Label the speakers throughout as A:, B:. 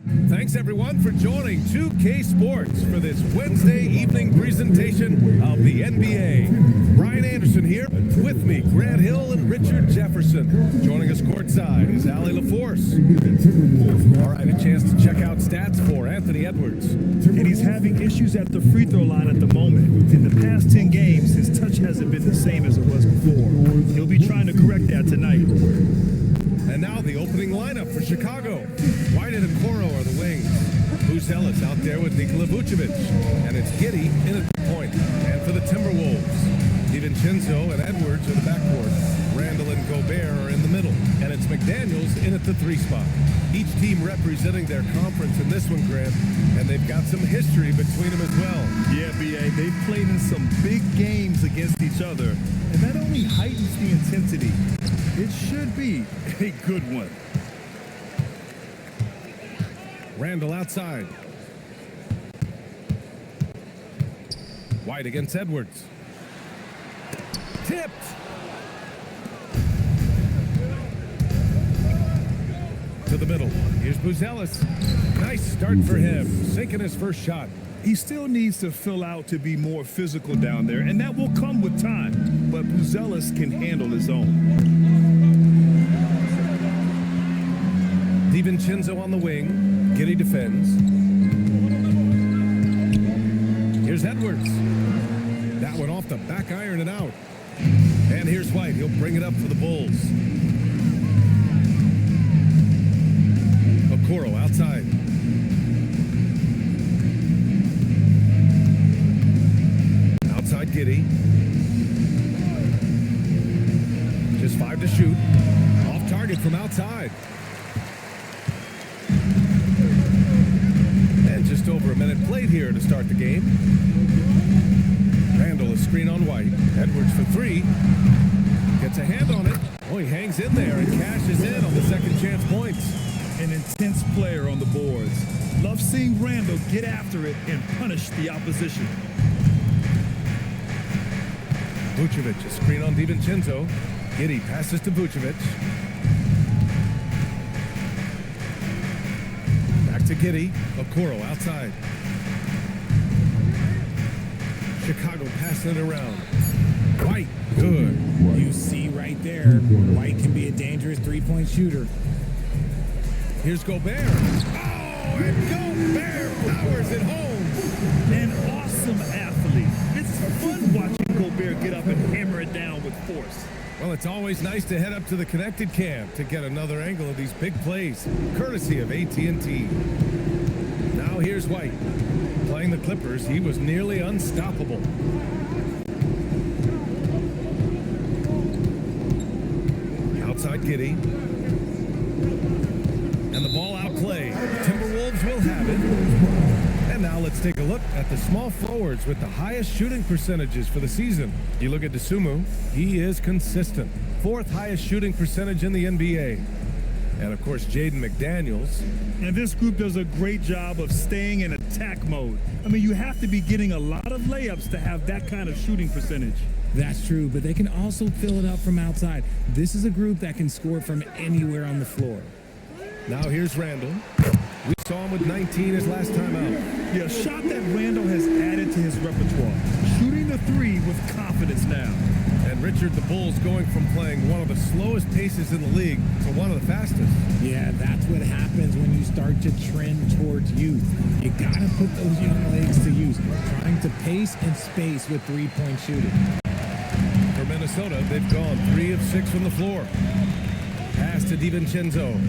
A: Thanks everyone for joining 2K Sports for this Wednesday evening presentation of the NBA. Brian Anderson here, with me Grant Hill and Richard Jefferson. Joining us courtside is Allie LaForce. All right, a chance to check out stats for Anthony Edwards.
B: And he's having issues at the free throw line at the moment. In the past 10 games, his touch hasn't been the same as it was before. He'll be trying to correct that tonight.
A: And now the opening lineup for Chicago. White and Okoro are the wings. Buzelis out there with Nikola Vucevic. And it's Giddey in at the point. And for the Timberwolves, DiVincenzo and Edwards are the backcourt. Randall and Gobert are in the middle. And it's McDaniels in at the 3 spot. Each team representing their conference in this one, Grant. And they've got some history between them as well.
B: Yeah, B.A., they've played in some big games against each other. And that only heightens the intensity. It should be a good one.
A: Randall outside. White against Edwards. Tipped. To the middle. Here's Buzelis. Nice start for him. Sinking his first shot.
B: He still needs to fill out to be more physical down there, and that will come with time. But Buzelis can handle his own.
A: DiVincenzo on the wing. Giddey defends. Here's Edwards. That one off the back iron and out. And here's White. He'll bring it up for the Bulls. Okoro outside. Outside Giddey. Just 5 to shoot. Off target from outside. And just over a minute played here to start the game. Randall a screen on White. Edwards for 3. Gets a hand on it. Oh, he hangs in there and cashes in on the second chance points.
B: An intense player on the boards. Love seeing Randall get after it and punish the opposition.
A: Vucevic, a screen on DiVincenzo. Giddey passes to Vucevic. Back to Giddey. Okoro outside. Chicago passing it around. White, good.
C: You see right there, White can be a dangerous three-point shooter.
A: Here's Gobert. Oh, and Gobert powers it home.
B: An awesome athlete. It's fun watching Gobert get up and hammer it down with force.
A: Well, it's always nice to head up to the connected cam to get another angle of these big plays, courtesy of AT&T. Now here's White. Playing the Clippers, he was nearly unstoppable. Outside Giddey. And the ball outplayed. Timberwolves will have it. And now let's take a look at the small forwards with the highest shooting percentages for the season. You look at Dosunmu, he is consistent. 4th highest shooting percentage in the NBA. And of course, Jaden McDaniels.
B: And this group does a great job of staying in attack mode. I mean, you have to be getting a lot of layups to have that kind of shooting percentage.
C: That's true, but they can also fill it up from outside. This is a group that can score from anywhere on the floor.
A: Now here's Randall. We saw him with 19 his last time out.
B: Yeah, a shot that Randall has added to his repertoire. Shooting the 3 with confidence now.
A: And Richard, the Bulls going from playing one of the slowest paces in the league to one of the fastest.
C: Yeah, that's what happens when you start to trend towards youth. You gotta put those young legs to use, trying to pace and space with three-point shooting.
A: For Minnesota, they've gone 3 of 6 from the floor. Pass to DiVincenzo.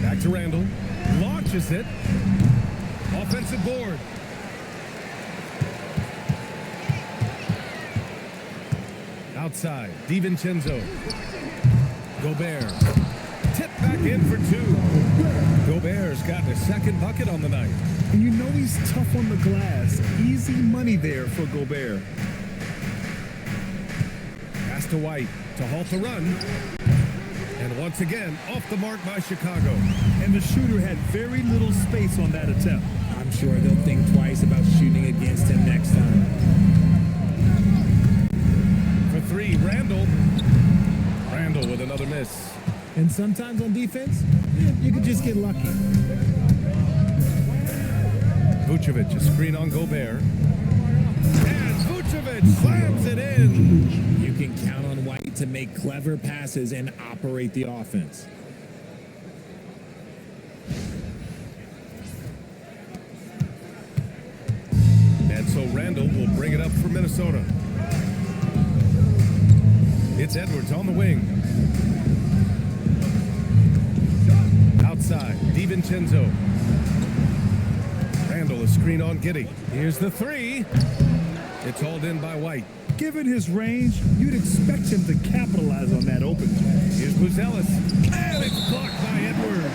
A: Back to Randall. Launches it. Offensive board. Outside. DiVincenzo. Gobert. Tip back in for 2. Gobert's gotten his 2nd bucket on the night.
B: And you know he's tough on the glass. Easy money there for Gobert.
A: Pass to White to halt the run. And once again, off the mark by Chicago.
B: And the shooter had very little space on that attempt.
C: I'm sure they'll think twice about shooting against him next time.
A: For 3, Randall. Randall with another miss.
C: And sometimes on defense, you can just get lucky.
A: Vucevic, a screen on Gobert. And Vucevic slams it in.
C: You can count on White to make clever passes and operate the offense.
A: And so Randall will bring it up for Minnesota. It's Edwards on the wing. Outside, DiVincenzo. Randall, a screen on Giddey. Here's the three. It's hauled in by White.
B: Given his range, you'd expect him to capitalize on that opening.
A: Here's Buzelis. And it's blocked by Edwards.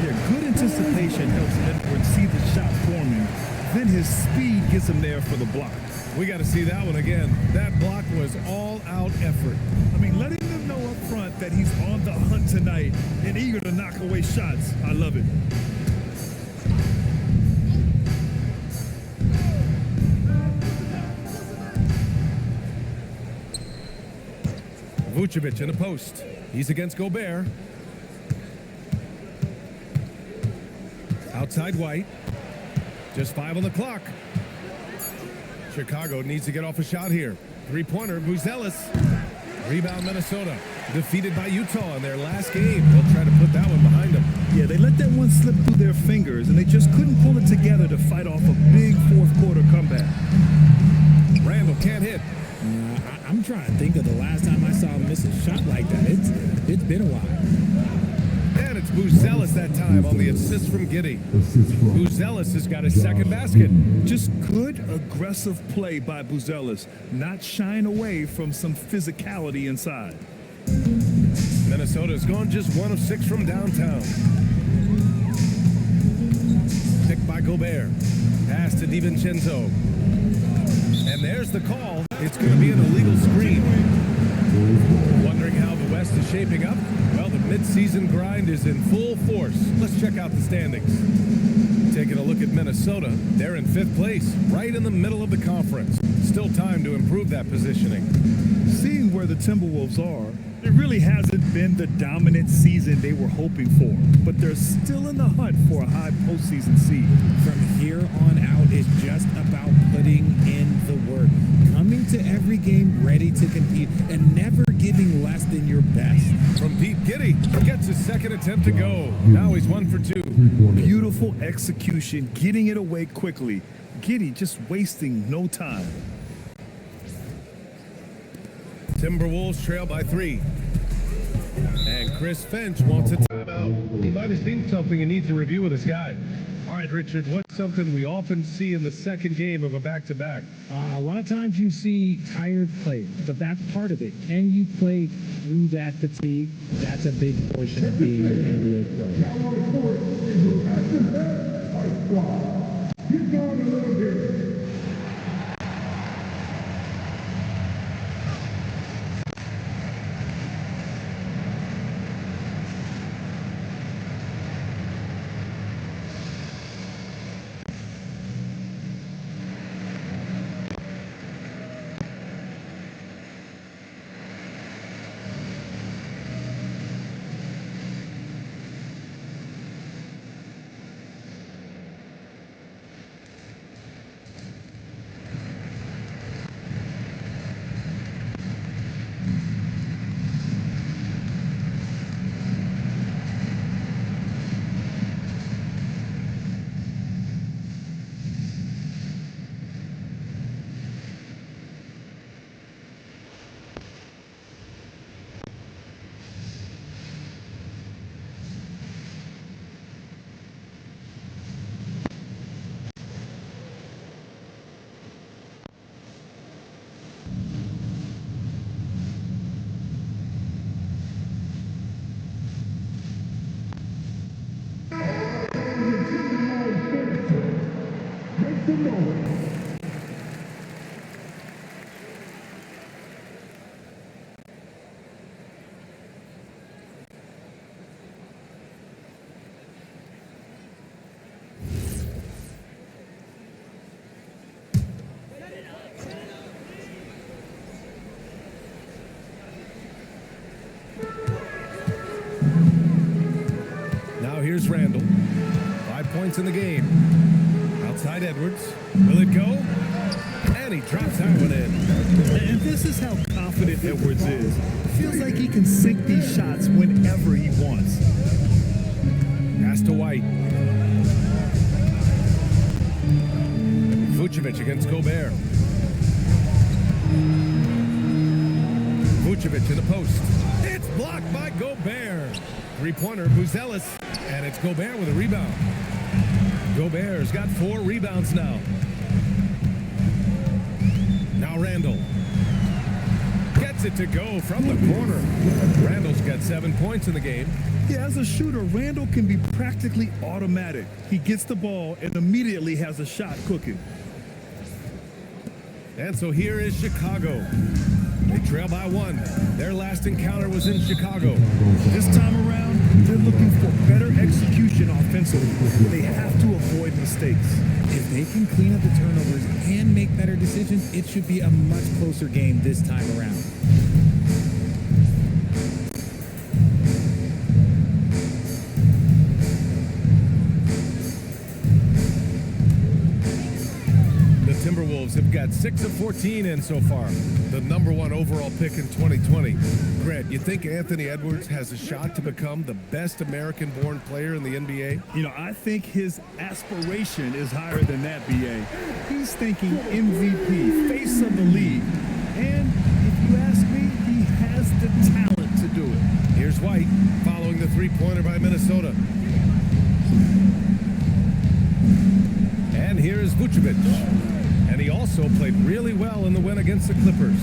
B: Yeah, good anticipation helps Edwards see the shot forming. Then his speed gets him there for the block.
A: We got to see that one again. That block was all-out effort.
B: I mean, letting them know up front that he's on the hunt tonight and eager to knock away shots. I love it.
A: Vucevic in a post. He's against Gobert. Outside White. Just 5 on the clock. Chicago needs to get off a shot here. Three-pointer, Buzelis. Rebound, Minnesota. Defeated by Utah in their last game. They'll try to put that one behind them.
B: Yeah, they let that one slip through their fingers, and they just couldn't pull it together to fight off a big fourth-quarter comeback.
A: Randall can't hit.
C: I'm trying to think of the last time I saw him miss a shot like that. It's been a while.
A: And it's Buzelis that time on the assist from Giddey. Buzelis has got his second basket.
B: Just good, aggressive play by Buzelis, not shying away from some physicality inside.
A: Minnesota's gone just 1 of 6 from downtown. Picked by Gobert. Pass to DiVincenzo. And there's the call. It's going to be an illegal screen. Wondering how the West is shaping up? Well, the midseason grind is in full force. Let's check out the standings. Taking a look at Minnesota, they're in 5th place, right in the middle of the conference. Still time to improve that positioning.
B: Seeing where the Timberwolves are, it really hasn't been the dominant season they were hoping for, but they're still in the hunt for a high postseason seed.
C: From here on out, it's just about putting in the work. Coming to every game ready to compete and never giving less than your best.
A: From Pete Giddey, gets his second attempt to go. Now he's 1 for 2.
B: Beautiful execution, getting it away quickly. Giddey just wasting no time.
A: Timberwolves trail by 3. And Chris Finch wants a timeout. He might have seen something he needs to review with his guy. All right, Richard, what's something we often see in the second game of a back-to-back?
D: A lot of times you see tired players, but that's part of it. Can you play through that fatigue? That's a big portion of being an NBA player.
A: Here's Randall. 5 points in the game. Outside Edwards. Will it go? And he drops that one in.
B: And this is how confident Edwards is. Feels like he can sink these shots whenever he wants.
A: Pass to White. Vucevic against Gobert. Vucevic in the post. It's blocked by Gobert. Three-pointer, Buzelis. And it's Gobert with a rebound. Gobert's got 4 rebounds now. Now Randall. Gets it to go from the corner. Randall's got 7 points in the game.
B: Yeah, as a shooter, Randall can be practically automatic. He gets the ball and immediately has a shot cooking.
A: And so here is Chicago. They trail by 1. Their last encounter was in Chicago.
B: This time around, they're looking for better execution offensively. They have to avoid mistakes.
C: If they can clean up the turnovers and make better decisions, it should be a much closer game this time around.
A: Timberwolves have got 6 of 14 in so far. The #1 overall pick in 2020. Grant, you think Anthony Edwards has a shot to become the best American-born player in the NBA?
B: You know, I think his aspiration is higher than that, BA. He's thinking MVP, face of the league. And if you ask me, he has the talent to do it.
A: Here's White following the three-pointer by Minnesota. And here is Vucevic. And he also played really well in the win against the Clippers.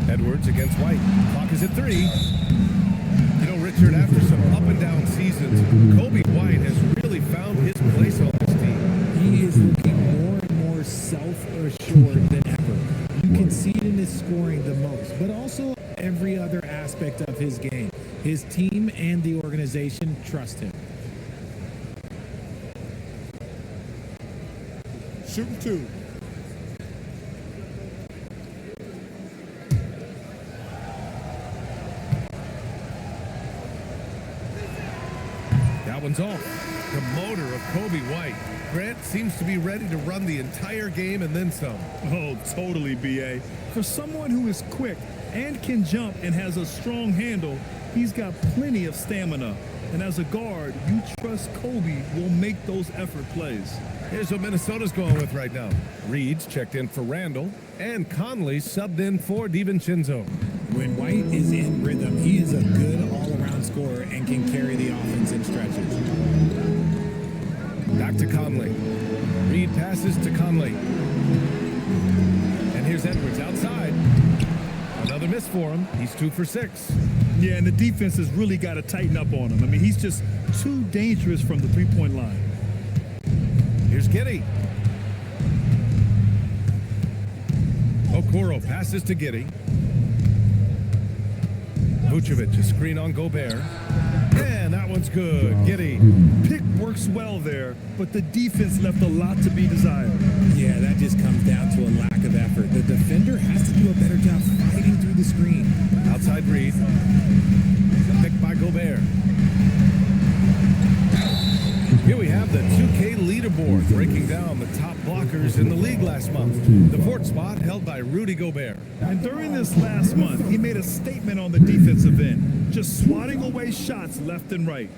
A: Edwards against White. Clock is at 3. You know, Richard, after some up-and-down seasons, Kobe White has really found his place on this team.
C: He is looking more and more self-assured than ever. You can see it in his scoring the most, but also every other aspect of his game. His team and the organization trust him.
E: Shooting 2.
A: That one's off. The motor of Kobe White. Grant seems to be ready to run the entire game and then some.
B: Oh, totally, BA. For someone who is quick and can jump and has a strong handle, he's got plenty of stamina. And as a guard, you trust Kobe will make those effort plays.
A: Here's what Minnesota's going with right now. Reed's checked in for Randall, and Conley subbed in for DiVincenzo.
C: When White is in rhythm, he is a good all-around scorer and can carry the offense in stretches.
A: Back to Conley. Reed passes to Conley. And here's Edwards outside. Another miss for him. He's 2 for 6.
B: Yeah, and the defense has really got to tighten up on him. I mean, he's just too dangerous from the three-point line.
A: Here's Giddey. Okoro passes to Giddey. Vucevic, a screen on Gobert. And that one's good. Giddey.
B: Pick works well there, but the defense left a lot to be desired.
C: Yeah, that just comes down to a lack of effort. The defender has to do a better job fighting through the screen.
A: Outside Reed. Picked by Gobert. Here we have the 2K leaderboard breaking down the top blockers in the league last month. The 4th spot held by Rudy Gobert.
B: And during this last month, he made a statement on the defensive end, just swatting away shots left and right.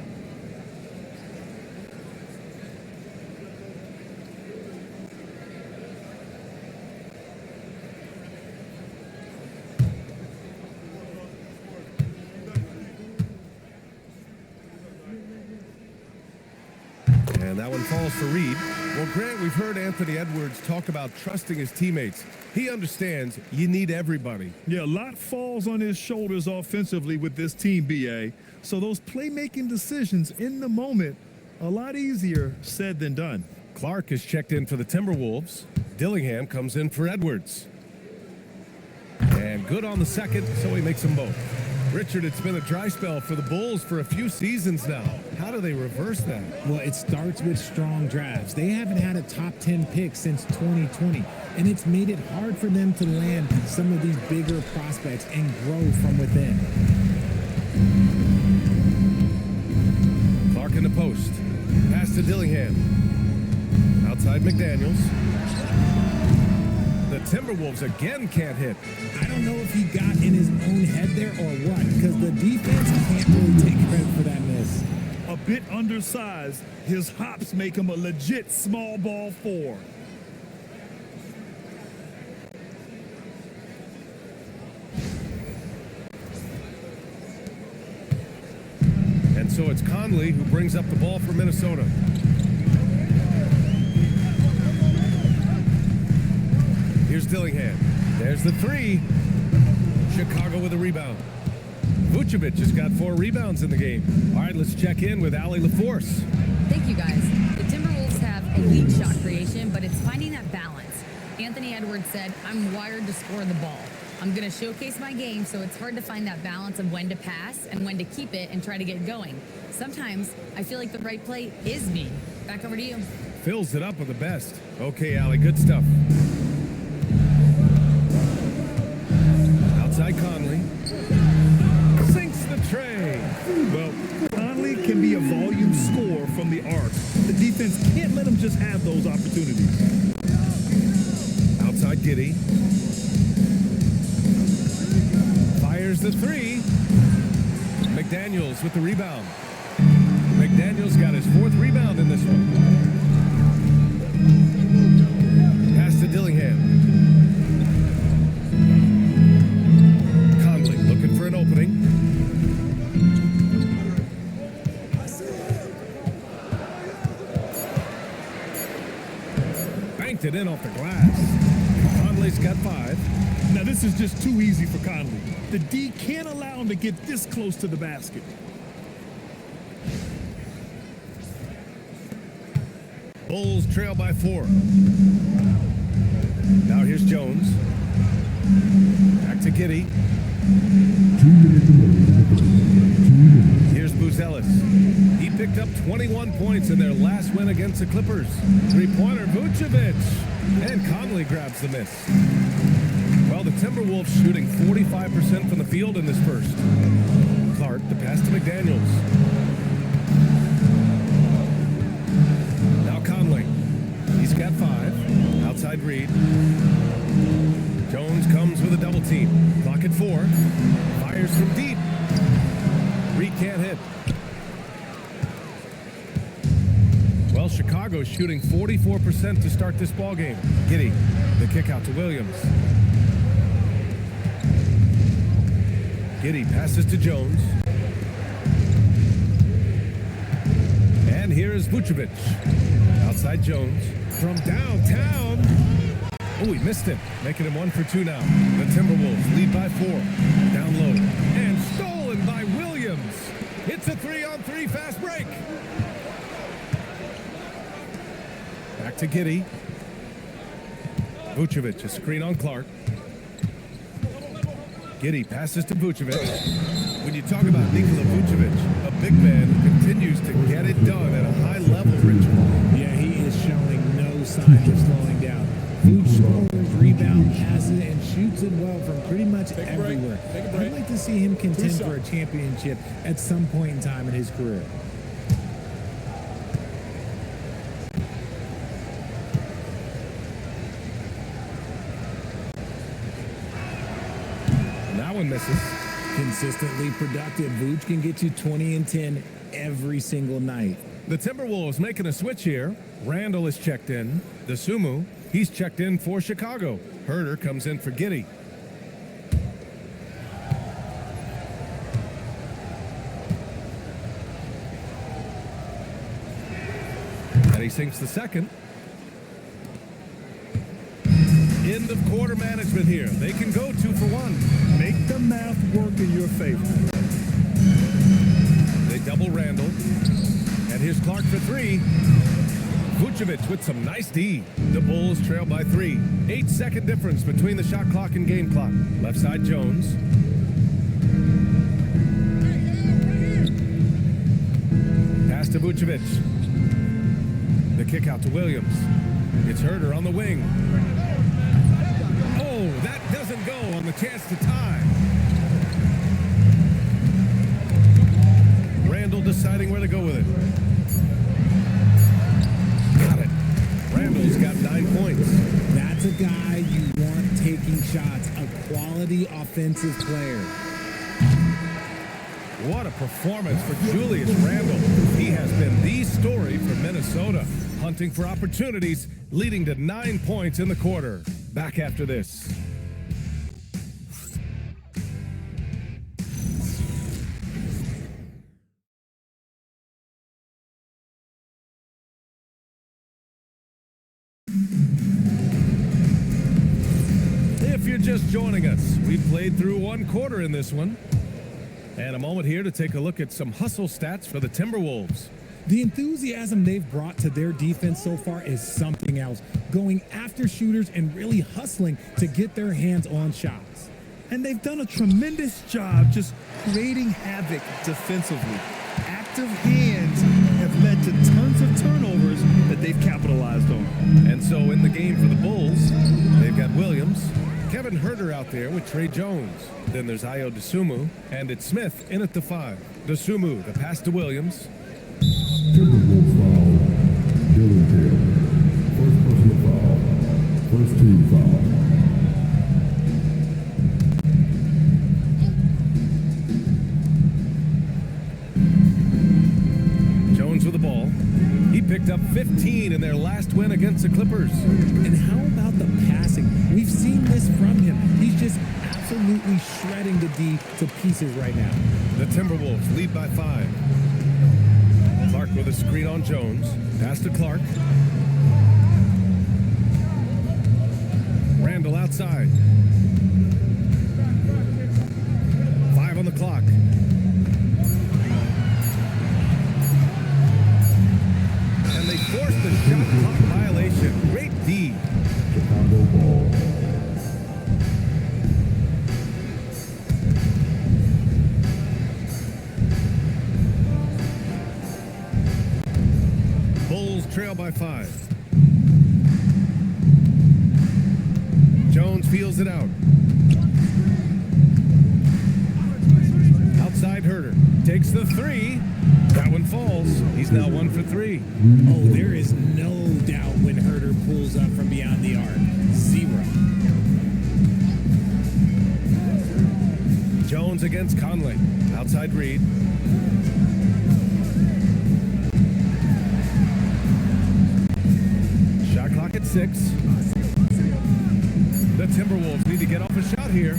A: And that one falls for Reed. Well, Grant, we've heard Anthony Edwards talk about trusting his teammates. He understands you need everybody.
B: Yeah, a lot falls on his shoulders offensively with this team, BA. So those playmaking decisions in the moment, a lot easier said than done.
A: Clark is checked in for the Timberwolves. Dillingham comes in for Edwards. And good on the second, so he makes them both. Richard, it's been a dry spell for the Bulls for a few seasons now. How do they reverse that?
C: Well, it starts with strong drafts. They haven't had a top 10 pick since 2020, and it's made it hard for them to land some of these bigger prospects and grow from within.
A: Dillingham. Outside McDaniels. The Timberwolves again can't hit.
C: I don't know if he got in his own head there or what, because the defense can't really take credit for that miss.
B: A bit undersized, his hops make him a legit small ball 4.
A: And so it's Conley who brings up the ball for Minnesota. Here's Dillingham. There's the 3. Chicago with a rebound. Vucevic has got 4 rebounds in the game. All right, let's check in with Allie LaForce.
E: Thank you, guys. The Timberwolves have elite shot creation, but it's finding that balance. Anthony Edwards said, I'm wired to score the ball. I'm going to showcase my game, so it's hard to find that balance of when to pass and when to keep it and try to get going. Sometimes I feel like the right play is me. Back over to you.
A: Fills it up with the best. Okay, Allie, good stuff. Outside Conley. Sinks the tray.
B: Well, Conley can be a volume scorer from the arc. The defense can't let him just have those opportunities.
A: Outside Giddey. Fires the 3. McDaniels with the rebound. McDaniels got his 4th rebound in this one. Pass to Dillingham. Conley looking for an opening. Banked it in off the glass. Conley's got 5.
B: Now this is just too easy for Conley. The D can't allow him to get this close to the basket.
A: Bulls trail by 4. Now here's Jones. Back to Giddey. Here's Buzelis. He picked up 21 points in their last win against the Clippers. 3-pointer Vucevic. And Conley grabs the miss. Well, the Timberwolves shooting 45% from the field in this first. Clark, the pass to McDaniels. Now Conley. He's got 5. Outside Reed. Jones comes with a double team. Clock at 4. Fires from deep. Reed can't hit. Well, Chicago's shooting 44% to start this ball game. Giddey, the kick out to Williams. Giddey passes to Jones. And here is Vucevic. Outside Jones. From downtown. Oh, he missed it. Making him 1 for 2 now. The Timberwolves lead by 4. Down low. And stolen by Williams. It's a 3-on-3 fast break. Back to Giddey. Vucevic, a screen on Clark. Giddey passes to Vucevic. When you talk about Nikola Vucevic, a big man who continues to get it done at a high level, Richard.
C: Yeah, he is showing no signs of slowing down. Vooch scores, rebound, passes, and shoots it well from pretty much everywhere. I'd like to see him contend for a championship at some point in time in his career.
A: That one misses.
C: Consistently productive, Vooch can get you 20 and 10 every single night.
A: The Timberwolves making a switch here. Randall is checked in. The Sumu, he's checked in for Chicago. Herder comes in for Giddey. And he sinks the second. End of quarter management here. They can go 2 for 1.
B: Make the math work in your favor.
A: They double Randall. And here's Clark for 3. Vucevic with some nice D. The Bulls trail by 3. 8-second difference between the shot clock and game clock. Left side Jones. Pass to Vucevic. The kick out to Williams. It's Herder on the wing. Oh, that doesn't go on the chance to tie. Randall deciding where to go with it.
C: That's a guy you want taking shots, a quality offensive player.
A: What a performance for Julius Randle. He has been the story for Minnesota, hunting for opportunities, leading to 9 points in the quarter. Back after this. If you're just joining us, we've played through one quarter in this one. And a moment here to take a look at some hustle stats for the Timberwolves.
C: The enthusiasm they've brought to their defense so far is something else, going after shooters and really hustling to get their hands on shots.
B: And they've done a tremendous job just creating havoc defensively. Active hands have led to tons of turnovers that they've capitalized on.
A: And so in the game for the Bulls, they've got Williams, Kevin Huerter out there with Trey Jones. Then there's Ayo Dosunmu, and it's Smith in at the 5. Dosunmu, the pass to Williams.
F: Timberwolves foul. Dylan Taylor. First personal foul. First team foul.
A: Jones with the ball. He picked up 15 in their last win against the Clippers.
C: And how about the passing? We've seen this from him. He's just absolutely shredding the D to pieces right now.
A: The Timberwolves lead by 5. Clark with a screen on Jones. Pass to Clark. Randle outside. 5 on the clock. And they forced the shot clock violation. Great D.
F: Chicago ball.
A: Bulls trail by 5. Jones feels it out. Outside Huerter. Takes the 3. That one falls. He's now 1 for 3.
C: Oh, there is no doubt when Huerter pulls up from beyond the arc. 0.
A: Jones against Conley. Outside Reed. Shot clock at 6. The Timberwolves need to get off a shot here.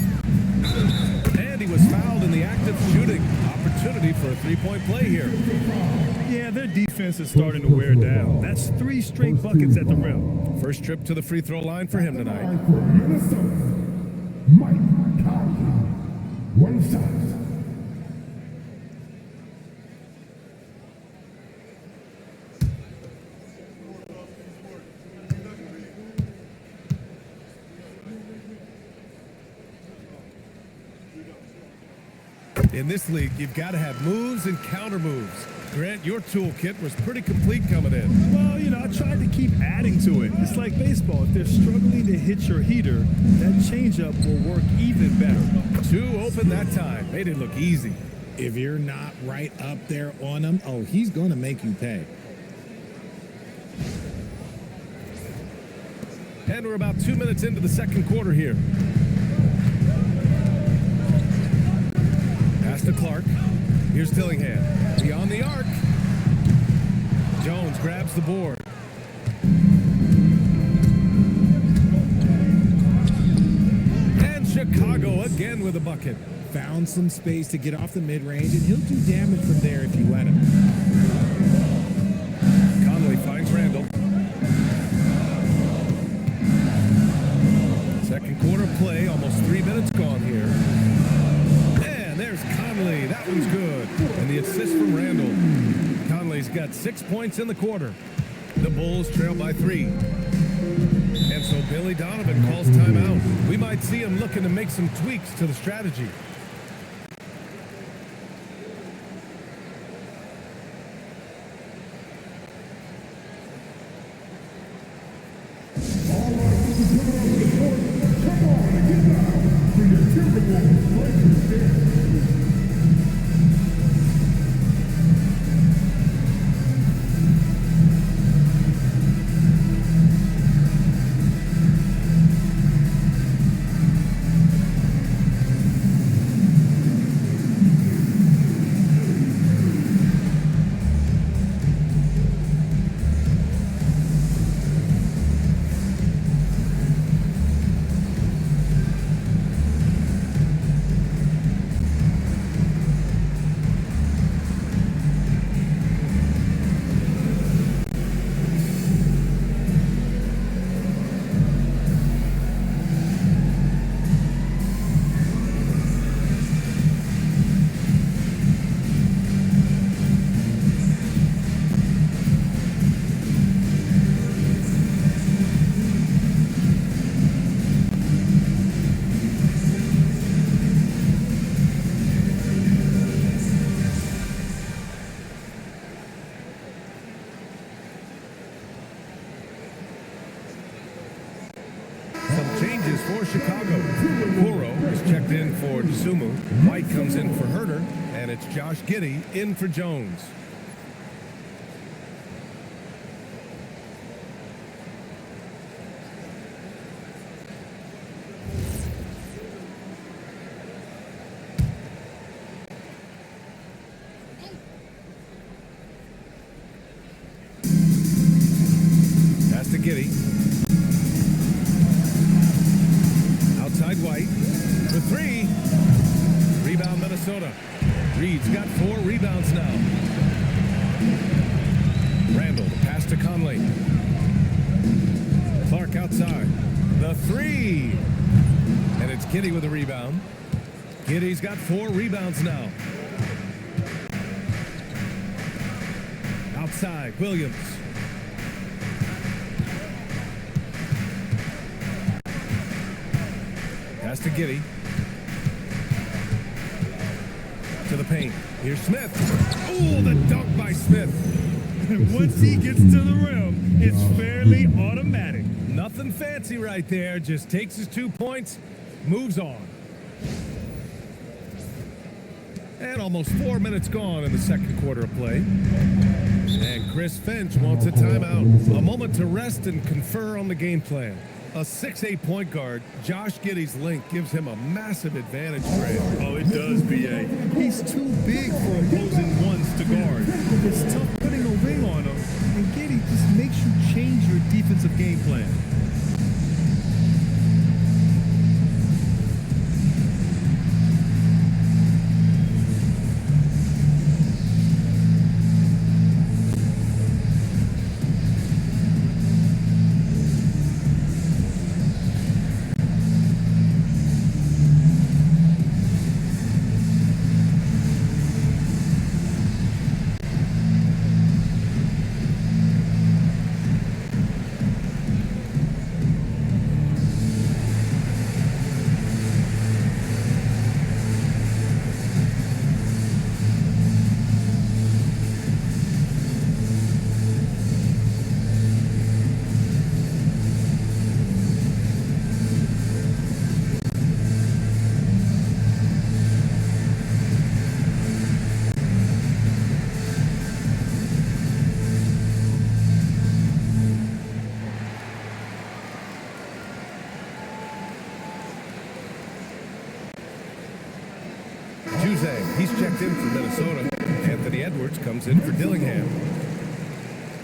A: And he was fouled in the act of shooting. Opportunity for a 3-point play here.
B: Yeah, their defense is starting to wear down. That's 3 straight buckets at the rim.
A: First trip to the free throw line for him tonight.
F: For Minnesota, Mike Conley. 1 shot.
A: In this league, you've got to have moves and counter moves. Grant, your toolkit was pretty complete coming in.
B: Well, I tried to keep adding to it. It's like baseball. If they're struggling to hit your heater, that changeup will work even better.
A: 2 open that time. Made it look easy.
C: If you're not right up there on him, oh, he's going to make you pay.
A: And we're about 2 minutes into the second quarter here. Pass to Clark. Here's Dillingham. Beyond the arc. Jones grabs the board. And Chicago again with a bucket.
C: Found some space to get off the mid-range, and he'll do damage from there if you let him.
A: Conley finds Randle. Second quarter play, almost 3 minutes gone here. And there's Conley. That one's good. And the assist from Randle. Conley's got 6 points in the quarter. The Bulls trail by 3. And so Billy Donovan calls timeout. We might see him looking to make some tweaks to the strategy. checked in for Sumu. White comes in for Herter, and it's Josh Giddey in for Jones. Pass to Giddey. Outside White for three. Rebound Minnesota. Reed's got 4 rebounds now. Randall, the pass to Conley. Clark outside. The three. And it's Giddey with a rebound. Giddey's got 4 rebounds now. Outside, Williams. Pass to Giddey. To the paint. Here's Smith. Oh, the dunk by Smith.
B: And once he gets to the rim, it's fairly automatic.
A: Nothing fancy right there. Just takes his 2 points, moves on. And almost 4 minutes gone in the second quarter of play. And Chris Finch wants a timeout. A moment to rest and confer on the game plan. A 6'8" point guard, Josh Giddey's length gives him a massive advantage, Graham.
B: Oh, it does, B.A. He's too big for opposing ones to guard. It's tough putting a wing on him, and Giddey just makes you change your defensive game plan.
A: He's checked in for Minnesota. Anthony Edwards comes in for Dillingham.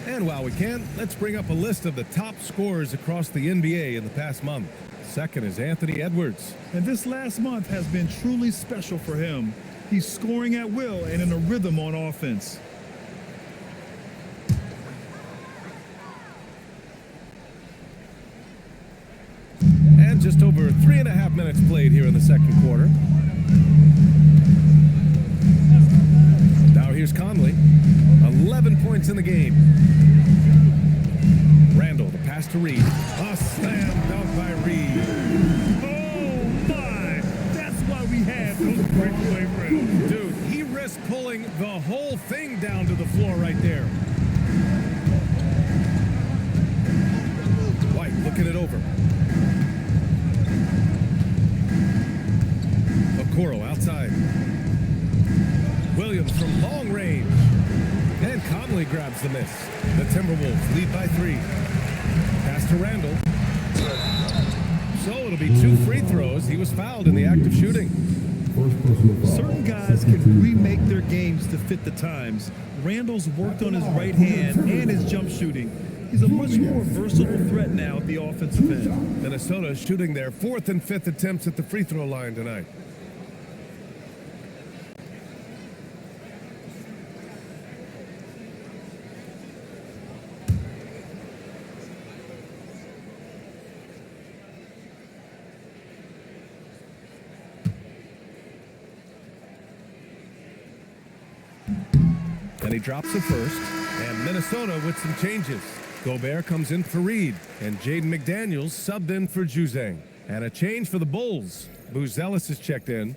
A: And while we can, let's bring up a list of the top scorers across the NBA in the past month. Second is Anthony Edwards.
B: And this last month has been truly special for him. He's scoring at will and in a rhythm on offense.
A: And just over 3.5 minutes played here in the second quarter. Now here's Conley. 11 points in the game. Randall, the pass to Reed. A slam dunk by Reed.
B: Oh my! That's why we have those breakaway rims.
A: Dude, he risked pulling the whole thing down to the floor right there. White looking it over. Okoro outside. Williams from long range. And Conley grabs the miss. The Timberwolves lead by 3. Pass to Randall. So it'll be 2 free throws. He was fouled in the act of shooting.
B: Certain guys can remake their games to fit the times. Randall's worked on his right hand and his jump shooting. He's a much more versatile threat now at the offensive end.
A: Minnesota is shooting their 4th and 5th attempts at the free throw line tonight. And he drops the first, and Minnesota with some changes. Gobert comes in for Reed, and Jaden McDaniels subbed in for Juzang. And a change for the Bulls. Buzelis is checked in.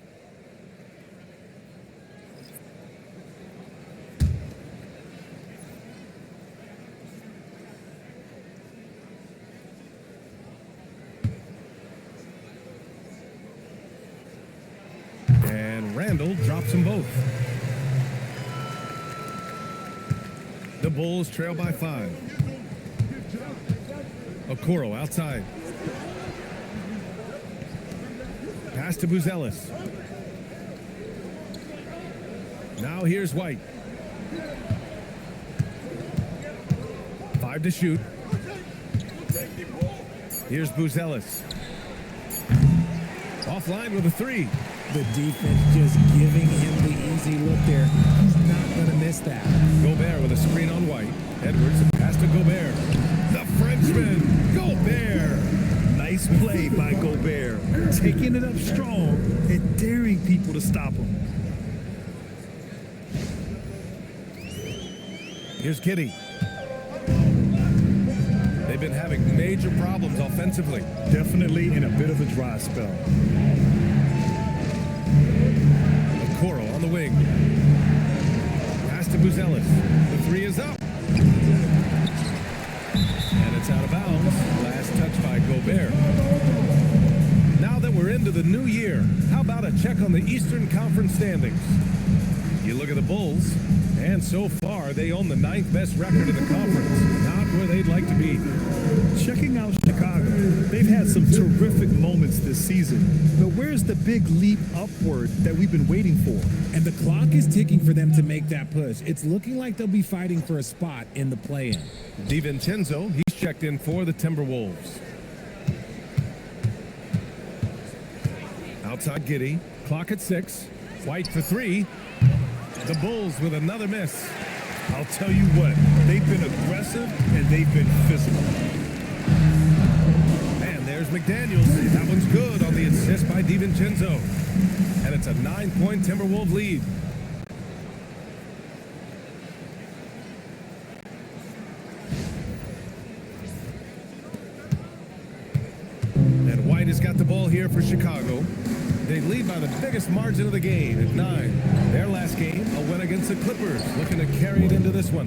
A: Randall drops them both. The Bulls trail by 5. Okoro outside. Pass to Buzelis. Now here's White. 5 to shoot. Here's Buzelis. Offline with a 3.
C: The defense just giving him the easy look there. He's not going to miss that.
A: Gobert with a screen on White. Edwards pass to Gobert. The Frenchman, Gobert.
B: Nice play by Gobert, taking it up strong and daring people to stop him.
A: Here's Giddey. They've been having major problems offensively.
B: Definitely in a bit of a dry spell.
A: Okoro on the wing. Pass to Buzelis. The 3 is up. And it's out of bounds. Last touch by Gobert. Now that we're into the new year, how about a check on the Eastern Conference standings? You look at the Bulls, and so far they own the 9th best record in the conference. Not where they'd like to be.
B: Checking out Chicago, they've had some terrific moments this season. But where's the big leap upward that we've been waiting for?
C: And the clock is ticking for them to make that push. It's looking like they'll be fighting for a spot in the play-in.
A: DiVincenzo, he's checked in for the Timberwolves. Outside Giddey, clock at 6. White for 3. The Bulls with another miss.
B: I'll tell you what, they've been aggressive and they've been physical.
A: And there's McDaniels. That one's good on the assist by DiVincenzo. And it's a 9-point Timberwolves lead. And White has got the ball here for Chicago. They lead by the biggest margin of the game at 9. Their last game, a win against the Clippers, looking to carry it into this one.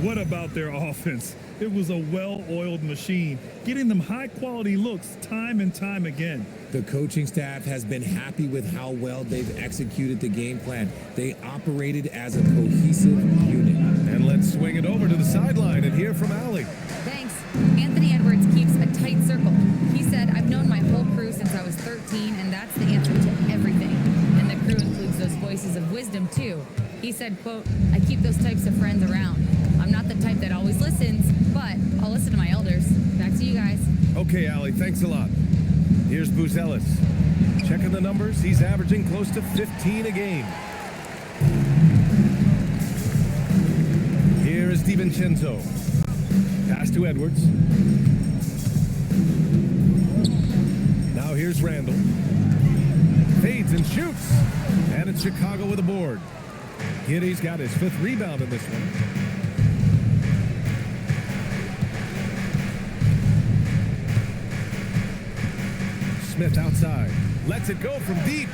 B: What about their offense? It was a well-oiled machine, getting them high-quality looks time and time again.
C: The coaching staff has been happy with how well they've executed the game plan. They operated as a cohesive unit.
A: And let's swing it over to the sideline and hear from Allie.
E: Thanks. Anthony Edwards keeps a tight circle. He said, I've known my whole crew since I was 13, and that's the answer to everything. And the crew includes those voices of wisdom, too. He said, quote, I keep those types of friends around. I'm not the type that always listens, but I'll listen to my elders. Back to you guys.
A: Okay, Allie, thanks a lot. Here's Buzelis. Checking the numbers, he's averaging close to 15 a game. Here is DiVincenzo. Pass to Edwards. Now here's Randall. Fades and shoots. And it's Chicago with a board. Giddey's got his 5th rebound in this one. Smith outside. Lets it go from deep.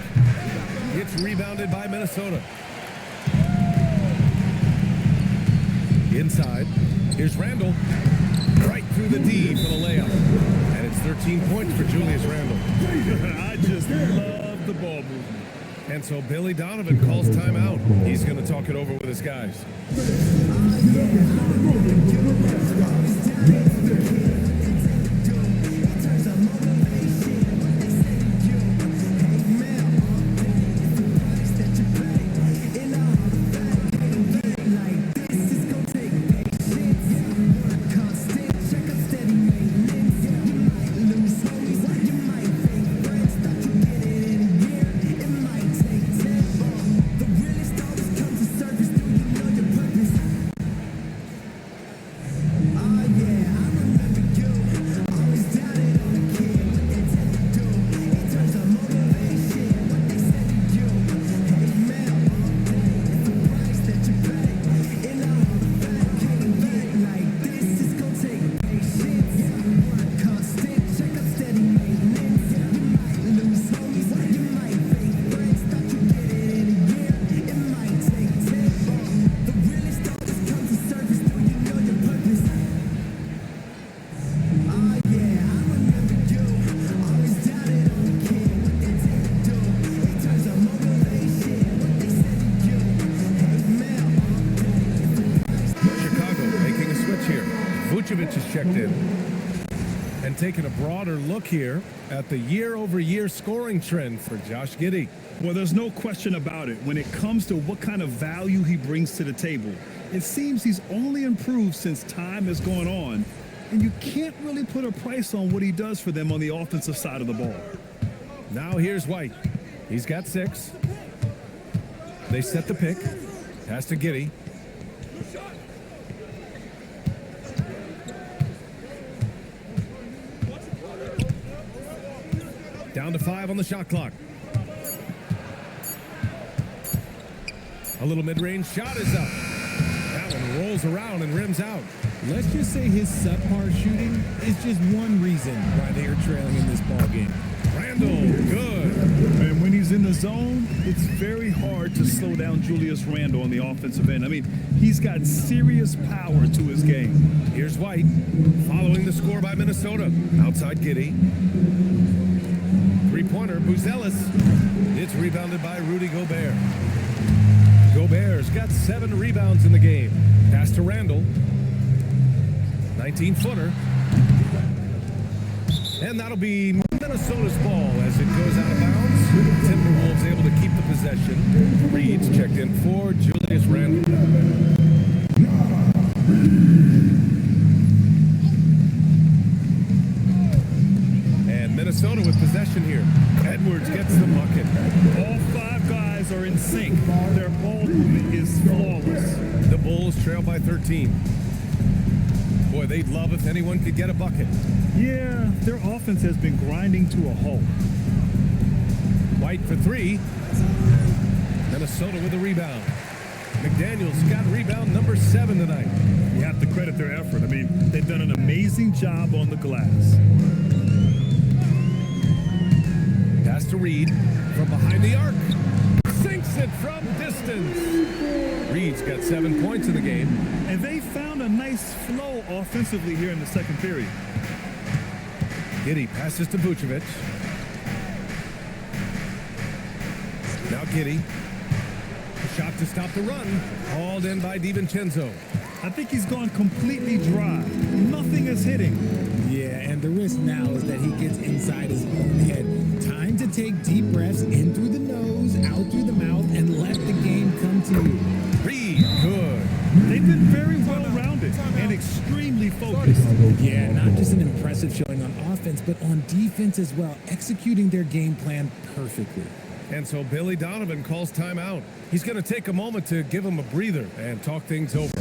A: It's rebounded by Minnesota. Inside. Here's Randall. Right through the D for the layup. And it's 13 points for Julius Randle.
B: I just love the ball movement.
A: And so Billy Donovan calls timeout. He's going to talk it over with his guys. Vucevic is checked in. And taking a broader look here at the year-over-year scoring trend for Josh Giddey.
B: Well, there's no question about it. When it comes to what kind of value he brings to the table, it seems he's only improved since time has gone on, and you can't really put a price on what he does for them on the offensive side of the ball.
A: Now here's White. He's got 6. They set the pick. Pass to Giddey. Down to 5 on the shot clock. A little mid-range shot is up. That one rolls around and rims out.
C: Let's just say his subpar shooting is just one reason why they are trailing in this ball game.
A: Randall, good.
B: And when he's in the zone, it's very hard to slow down Julius Randle on the offensive end. I mean, he's got serious power to his game.
A: Here's White, following the score by Minnesota. Outside Giddey. Three-pointer, Buzelis. It's rebounded by Rudy Gobert. Gobert's got 7 rebounds in the game. Pass to Randall. 19-footer. And that'll be Minnesota's ball as it goes out of bounds. Timberwolves able to keep the possession. Reed's checked in for Julius Randle. And Minnesota with possession here. Edwards gets the bucket.
B: All 5 guys are in sync. Their ball movement is flawless.
A: The Bulls trail by 13. Boy, they'd love if anyone could get a bucket.
B: Yeah, their offense has been grinding to a halt.
A: White for 3. Minnesota with a rebound. McDaniels got rebound number 7 tonight.
B: You have to credit their effort. I mean, they've done an amazing job on the glass.
A: Pass to Reed from behind the arc. Sinks it from distance. Reed's got 7 points in the game.
B: And they found a nice flow offensively here in the second period.
A: Giddey passes to Vucevic. Now Giddey. Shot to stop the run. Hauled in by DiVincenzo.
B: I think he's gone completely dry. Nothing is hitting.
C: Yeah, and the risk now is that he gets inside his own head. Time to take deep breaths in through the nose, out through the mouth, and let the game come to you.
A: Reed, good.
B: They've been very well-rounded and extremely focused.
C: Yeah, not just an impressive showing on offense, but on defense as well, executing their game plan perfectly.
A: And so Billy Donovan calls timeout. He's going to take a moment to give him a breather and talk things over.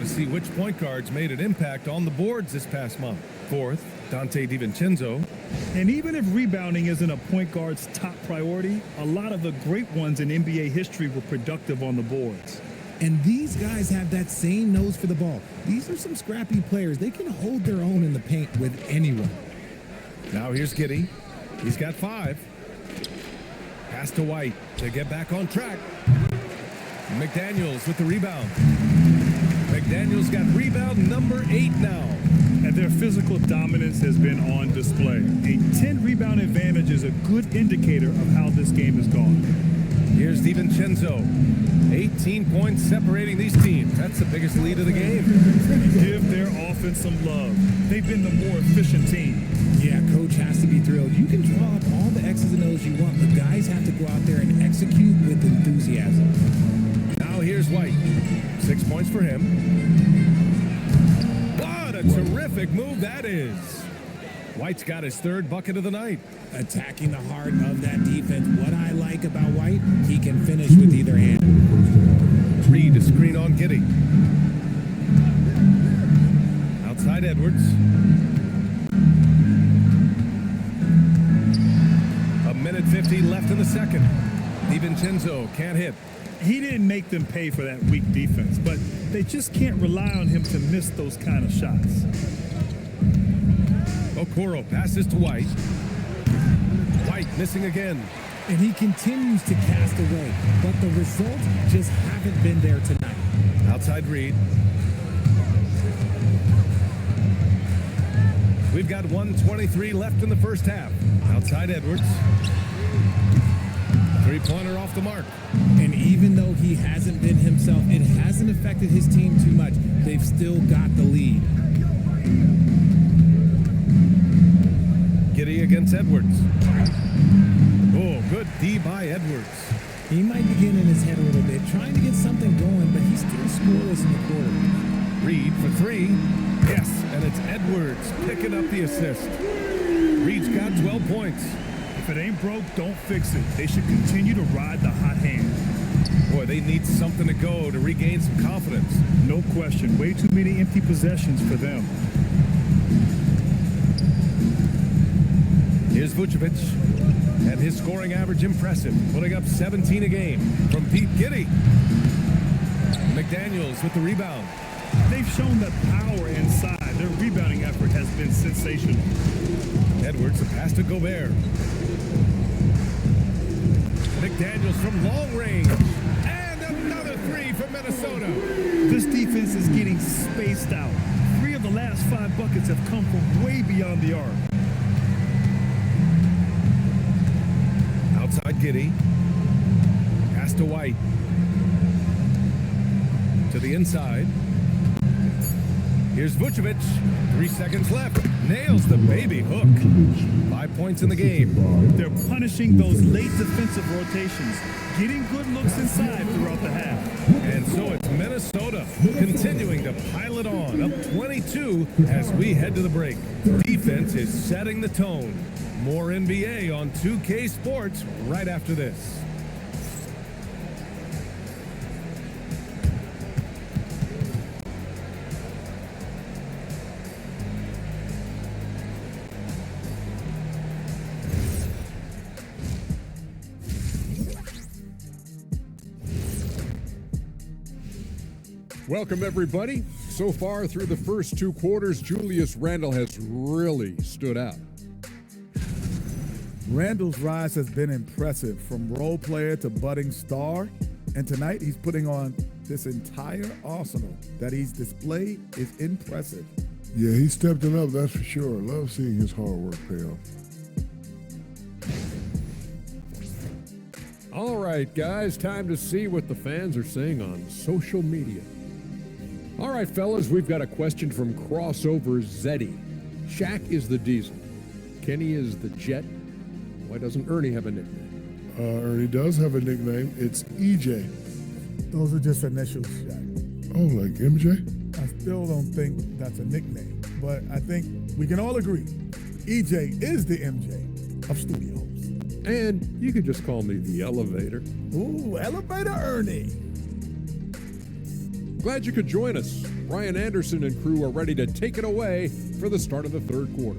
A: See which point guards made an impact on the boards this past month. 4th, Dante DiVincenzo.
B: And even if rebounding isn't a point guard's top priority, a lot of the great ones in NBA history were productive on the boards.
C: And these guys have that same nose for the ball. These are some scrappy players. They can hold their own in the paint with anyone.
A: Now here's Giddey. He's got 5. Pass to White to get back on track. McDaniels with the rebound. McDaniels got rebound number 8 now.
B: And their physical dominance has been on display. A 10 rebound advantage is a good indicator of how this game has gone.
A: Here's Here's DiVincenzo. 18 points separating these teams. That's the biggest lead of the game.
B: Give their offense some love. They've been the more efficient team.
C: Yeah, coach has to be thrilled. You can draw up all the X's and O's you want, but guys have to go out there and execute with enthusiasm.
A: Now here's White. 6 points for him. What a terrific move that is. White's got his third bucket of the night.
C: Attacking the heart of that defense. What I like about White, he can finish with either hand.
A: Reed to screen on Giddey. Outside Edwards. A minute 50 left in the second. DiVincenzo can't hit.
B: He didn't make them pay for that weak defense, but they just can't rely on him to miss those kind of shots.
A: Okoro passes to White. White missing again.
C: And he continues to cast away, but the results just haven't been there tonight.
A: Outside Reed. We've got 1:23 left in the first half. Outside Edwards. Three-pointer off the mark.
C: And even though he hasn't been himself, it hasn't affected his team too much. They've still got the lead.
A: Giddey against Edwards. Oh, good D by Edwards.
C: He might be getting in his head a little bit, trying to get something going, but he's still scoreless in the quarter.
A: Reed for three. Yes, and it's Edwards picking up the assist. Reed's got 12 points.
B: If it ain't broke, don't fix it. They should continue to ride the hot hand.
A: Boy, they need something to go to regain some confidence.
B: No question. Way too many empty possessions for them.
A: Here's Vucevic, and his scoring average impressive, putting up 17 a game from Pete Giddey. McDaniels with the rebound.
B: They've shown that power inside. Their rebounding effort has been sensational.
A: Edwards, the pass to Gobert. McDaniels from long range, and another three from Minnesota.
B: This defense is getting spaced out. 3 of the last 5 buckets have come from way beyond the arc.
A: Outside Giddey. Pass to White. To the inside. Here's Vucevic. 3 seconds left. Nails the baby hook. 5 points in the game.
B: They're punishing those late defensive rotations, getting good looks inside throughout the half.
A: And so it's Minnesota continuing to pile it on, up 22 as we head to the break. Defense is setting the tone. More NBA on 2K Sports right after this.
G: Welcome, everybody. So far through the first 2 quarters, Julius Randle has really stood out.
H: Randall's rise has been impressive, from role player to budding star, and tonight he's putting on this entire arsenal that he's displayed is impressive.
F: Yeah, he stepped it up, that's for sure. Love seeing his hard work pay off.
G: All right, guys, time to see what the fans are saying on social media. All right, fellas, we've got a question from Crossover Zeddy. Shaq is the Diesel. Kenny is the Jet. Why doesn't Ernie have a nickname?
F: Ernie does have a nickname. It's EJ.
H: Those are just initials, Shaq.
F: Oh, like MJ?
H: I still don't think that's a nickname, but I think we can all agree EJ is the MJ of studios.
G: And you could just call me the Elevator.
H: Ooh, Elevator Ernie.
G: Glad you could join us. Ryan Anderson and crew are ready to take it away for the start of the third quarter.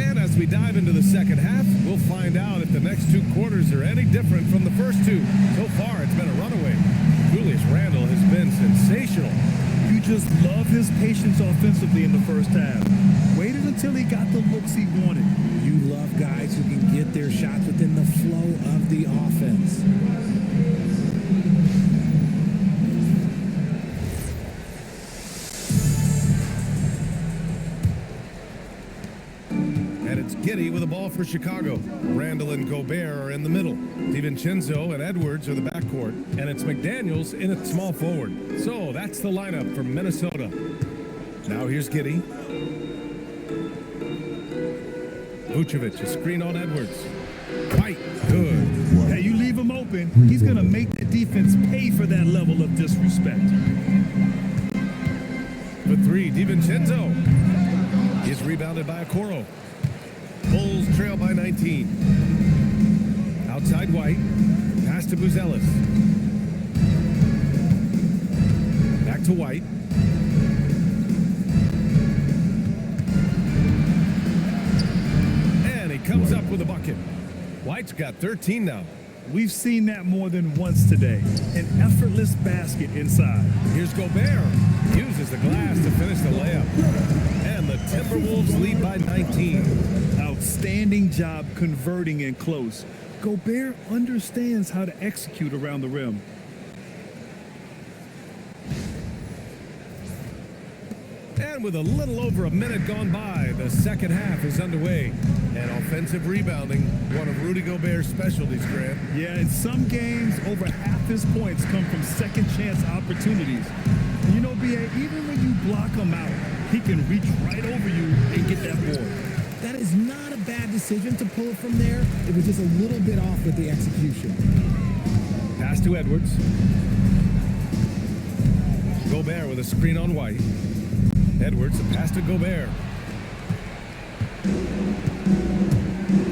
A: And as we dive into the second half, we'll find out if the next 2 quarters are any different from the first 2. So far, it's been a runaway. Julius Randle has been sensational.
B: You just love his patience offensively in the first half. Waited until he got the looks he wanted.
C: You love guys who can get their shots within the flow of the offense.
A: Giddey with a ball for Chicago. Randall and Gobert are in the middle. DiVincenzo and Edwards are the backcourt. And it's McDaniels in at small forward. So that's the lineup for Minnesota. Now here's Giddey. Vucevic, a screen on Edwards. White, good.
B: Hey, you leave him open, he's going to make the defense pay for that level of disrespect.
A: For three, DiVincenzo. He's rebounded by Okoro. Bulls trail by 19. Outside White. Pass to Buzelis. Back to White. And he comes up with a bucket. White's got 13 now.
B: We've seen that more than once today. An effortless basket inside.
A: Here's Gobert. Uses the glass to finish the layup. And the Timberwolves lead by 19.
B: Outstanding job converting in close. Gobert understands how to execute around the rim.
A: And with a little over a minute gone by, the second half is underway. And offensive rebounding, one of Rudy Gobert's specialties, Grant.
B: Yeah, in some games, over half his points come from second chance opportunities. You know, B.A., even when you block him out, he can reach right over you and get that board.
C: That is not a bad decision to pull it from there. It was just a little bit off with the execution.
A: Pass to Edwards. Gobert with a screen on White. Edwards, a pass to Gobert.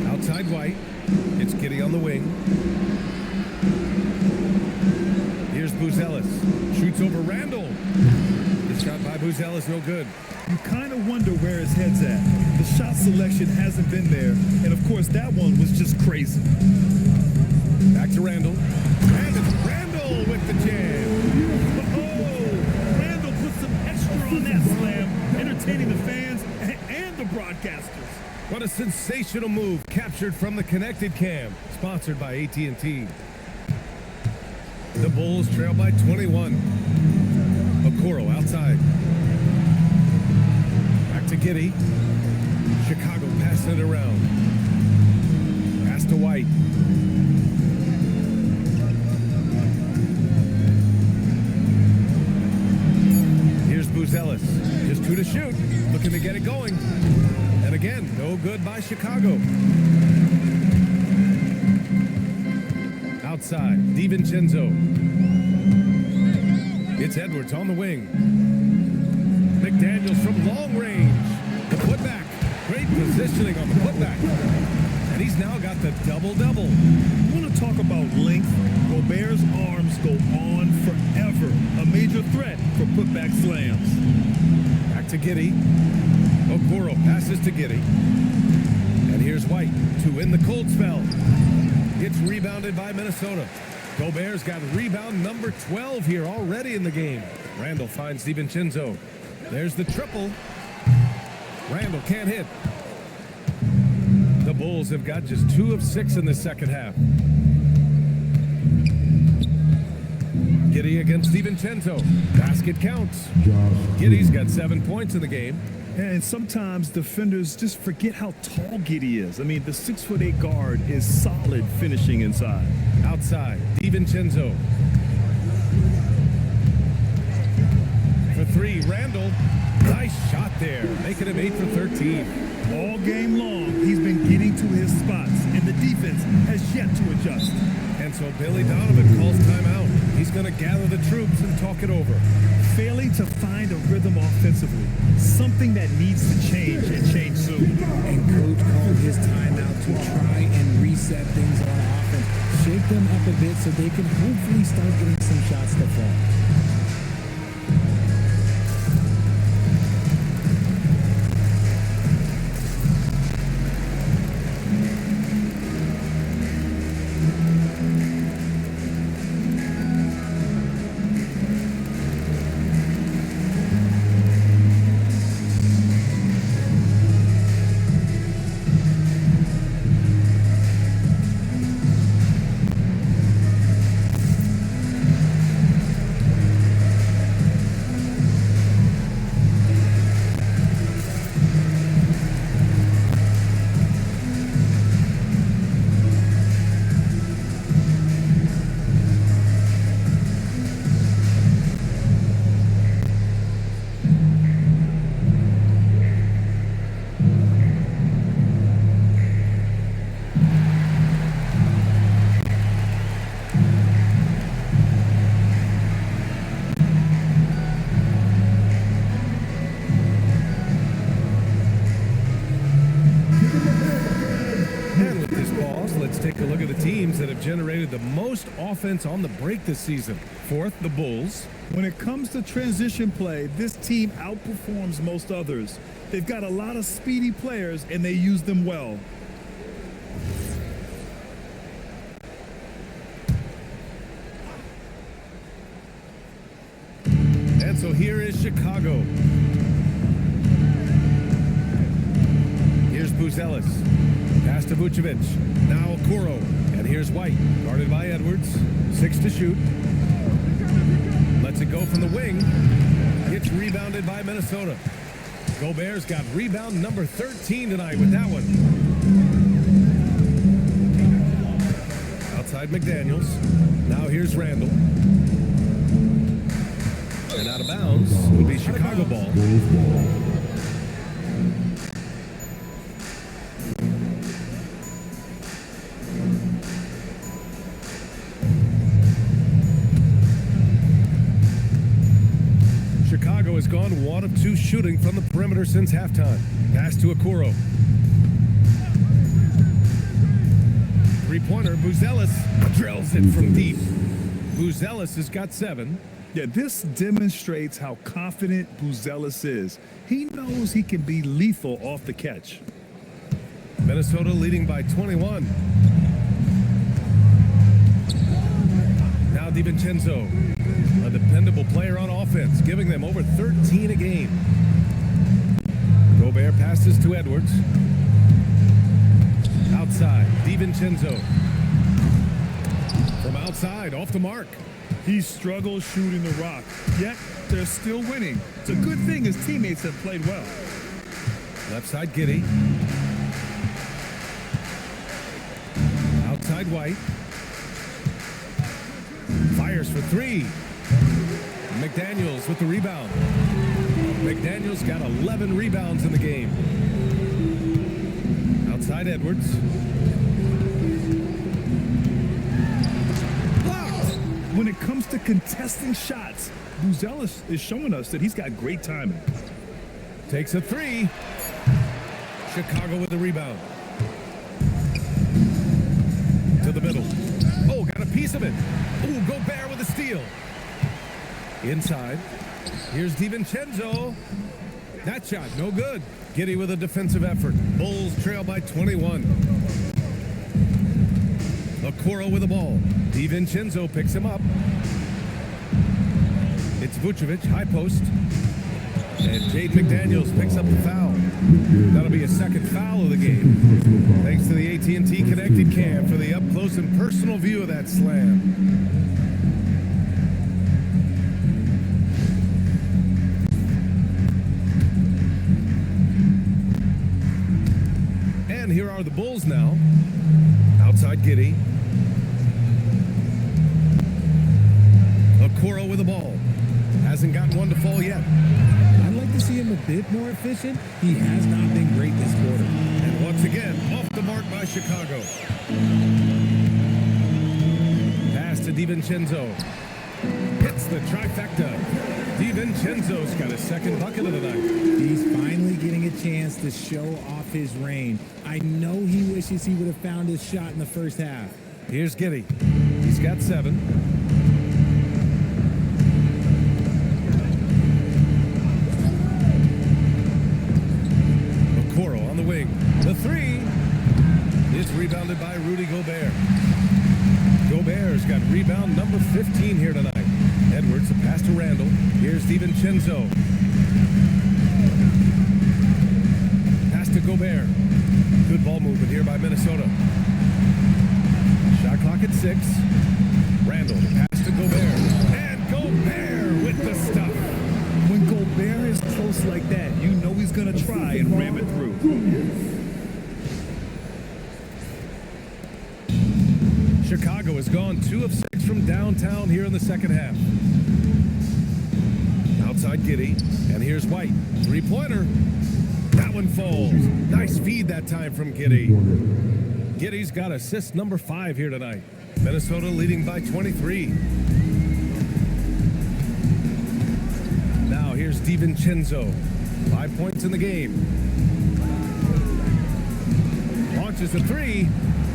A: Outside White. It's Giddey on the wing. Here's Buzelis. Shoots over Randall. The shot by Buzelis, no good.
B: You kind of wonder where his head's at. The shot selection hasn't been there. And, of course, that one was just crazy.
A: Back to Randall. And it's Randall with the jam.
B: Oh, Randall put some extra on that slam, entertaining the fans and the broadcasters.
A: What a sensational move captured from the Connected Cam, sponsored by AT&T. The Bulls trail by 21. Okoro outside. Back to Giddey. Chicago passing it around. Pass to White. Here's Buzelis. Just two to shoot. Looking to get it going. And again, no good by Chicago. Outside, DiVincenzo. It's Edwards on the wing. McDaniels from long range. The putback. Great positioning on the putback. And he's now got the double-double.
B: You want to talk about length? Gobert's arms go on forever. A major threat for putback slams.
A: Back to Giddey. Okoro passes to Giddey. And here's White to win the cold spell. It's rebounded by Minnesota. Gobert's got rebound number 12 here already in the game. Randall finds DiVincenzo. There's the triple. Randall can't hit. The Bulls have got just 2 of 6 in the second half. Giddey against DiVincenzo. Basket counts. Giddey's got 7 points in the game.
B: And sometimes defenders just forget how tall Giddey is. I mean, the 6'8" guard is solid finishing inside.
A: Outside, DiVincenzo. For 3, Randall. Nice shot there, making him 8 for 13.
B: All game long, he's been getting to his spots, and the defense has yet to adjust.
A: And so Billy Donovan calls timeout. He's going to gather the troops and talk it over.
B: Failing to find a rhythm offensively, something that needs to change and change soon.
C: And coach called his timeout to try and reset things on offense, shake them up a bit so they can hopefully start getting some shots to fall.
A: have generated the most offense on the break this season. Fourth, the Bulls.
B: When it comes to transition play, this team outperforms most others. They've got a lot of speedy players, and they use them well.
A: And so here is Chicago. Here's Buzelis. Pass to Vucevic. Now Okoro. And here's White. Guarded by Edwards. 6 to shoot. Lets it go from the wing. It's rebounded by Minnesota. Gobert's got rebound number 13 tonight with that one. Outside McDaniels. Now here's Randall. And out of bounds will be Chicago ball. Chicago has gone 1 of 2 shooting from the perimeter since halftime. Pass to Okoro. Three-pointer, Buzelis drills it from deep. Buzelis has got 7.
B: Yeah, this demonstrates how confident Buzelis is. He knows he can be lethal off the catch.
A: Minnesota leading by 21. Now DiVincenzo, a dependable player on offense, giving them over 13 a game. Gobert passes to Edwards. Outside, DiVincenzo. From outside, off the mark.
B: He struggles shooting the rock, yet they're still winning. It's a good thing his teammates have played well.
A: Left side, Giddey. Outside, White. Fires for 3. McDaniels with the rebound. McDaniels got 11 rebounds in the game. Outside, Edwards.
B: When it comes to contesting shots, Buzelis is showing us that he's got great timing.
A: Takes a 3. Chicago with the rebound. To the middle. Oh, got a piece of it. Oh, Gobert with a steal. Inside. Here's DiVincenzo. That shot, no good. Giddey with a defensive effort. Bulls trail by 21. Okoro with the ball. DiVincenzo picks him up. It's Vucevic, high post. And Jade McDaniels picks up the foul. That'll be a second foul of the game. Thanks to the AT&T Connected Cam for the up-close and personal view of that slam. And here are the Bulls now. Outside Giddey. Okoro with the ball. Hasn't gotten one to fall yet.
C: I'd like to see him a bit more efficient. He has not been great this quarter.
A: And once again, off the mark by Chicago. Pass to DiVincenzo. Hits the trifecta. DiVincenzo's got a second bucket of the night.
C: He's finally getting a chance to show off his range. I know he wishes he would have found his shot in the first half.
A: Here's Giddey. He's got 7. Okoro on the wing. The 3 is rebounded by Rudy Gobert. Gobert's got rebound number 15 here tonight. Edwards, a pass to Randall. Here's DiVincenzo. Pass to Gobert. Good ball movement here by Minnesota. Shot clock at 6. Randall, pass to Gobert. And Gobert with the stuff.
B: When Gobert is close like that, you know he's going to try and ram it through.
A: Chicago has gone 2 of 6 from downtown here in the second half. Outside Giddey, and here's White. 3-pointer. That one falls. Nice feed that time from Giddey. Giddey's got assist number 5 here tonight. Minnesota leading by 23. Now here's DiVincenzo. 5 points in the game. launches a three,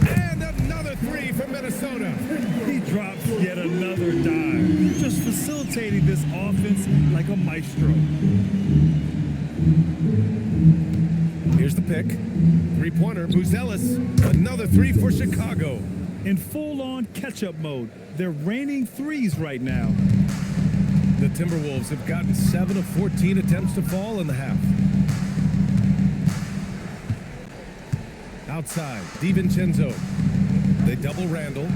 A: and another three from Minnesota.
B: He drops yet another dive, just facilitating this offense like a maestro.
A: Here's the pick. Three-pointer, Buzelis. Another three for Chicago.
B: In full-on catch-up mode, they're raining threes right now.
A: The Timberwolves have gotten 7 of 14 attempts to fall in the half. Outside, DiVincenzo. They double Randall.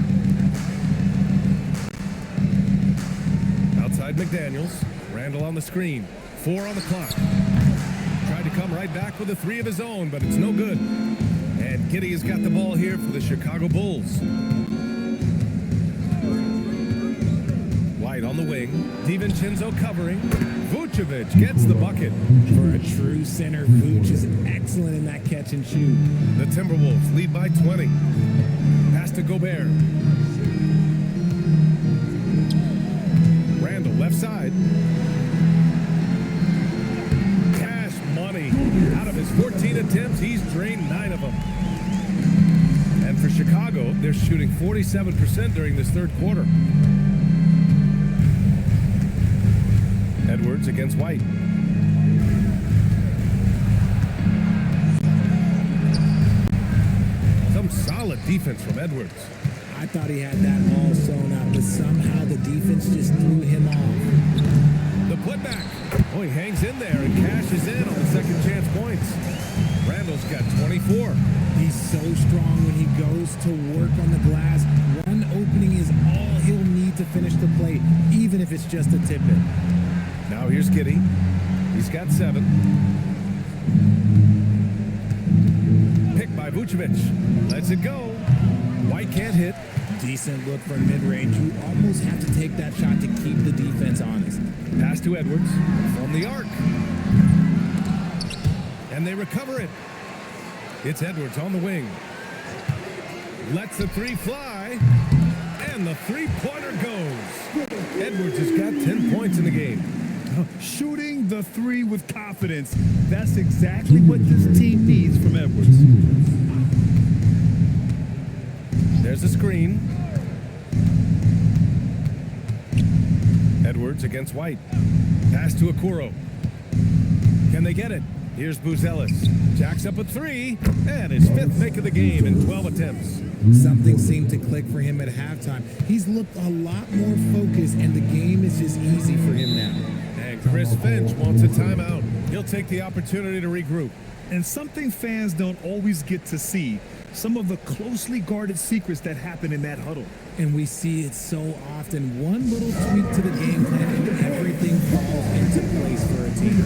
A: Outside McDaniels. Randall on the screen. 4 on the clock. Tried to come right back with a three of his own, but it's no good. And Giddey has got the ball here for the Chicago Bulls. White on the wing. DiVincenzo covering. Vucevic gets the bucket.
C: For a true center, Vooch is excellent in that catch and shoot.
A: The Timberwolves lead by 20. Pass to Gobert. Randall left side. Cash money. Out of his 14 attempts, he's drained 9 of them. And for Chicago, they're shooting 47% during this third quarter. Edwards against White. Some solid defense from Edwards.
C: I thought he had that all sewn up, but somehow the defense just threw him off.
A: The putback. Oh, he hangs in there and cashes in on the second chance points. Randall's got 24.
C: He's so strong when he goes to work on the glass. One opening is all he'll need to finish the play, even if it's just a tip-in.
A: Now here's Giddey. He's got 7. Picked by Vucevic. Lets it go. White can't hit.
C: Decent look from mid-range. You almost have to take that shot to keep the defense honest.
A: Pass to Edwards from the arc. And they recover it. It's Edwards on the wing. Lets the three fly. And the three-pointer goes. Edwards has got 10 points in the game.
B: Shooting the three with confidence. That's exactly what this team needs from Edwards.
A: There's a screen. Edwards against White. Pass to Okoro. Can they get it? Here's Buzelis. Jacks up a three. And his 5th make of the game in 12 attempts.
C: Something seemed to click for him at halftime. He's looked a lot more focused, and the game is just easy for him now.
A: And Chris Finch wants a timeout. He'll take the opportunity to regroup.
B: And something fans don't always get to see, some of the closely guarded secrets that happen in that huddle.
C: And we see it so often. One little tweak to the game plan and everything falls into place for a team.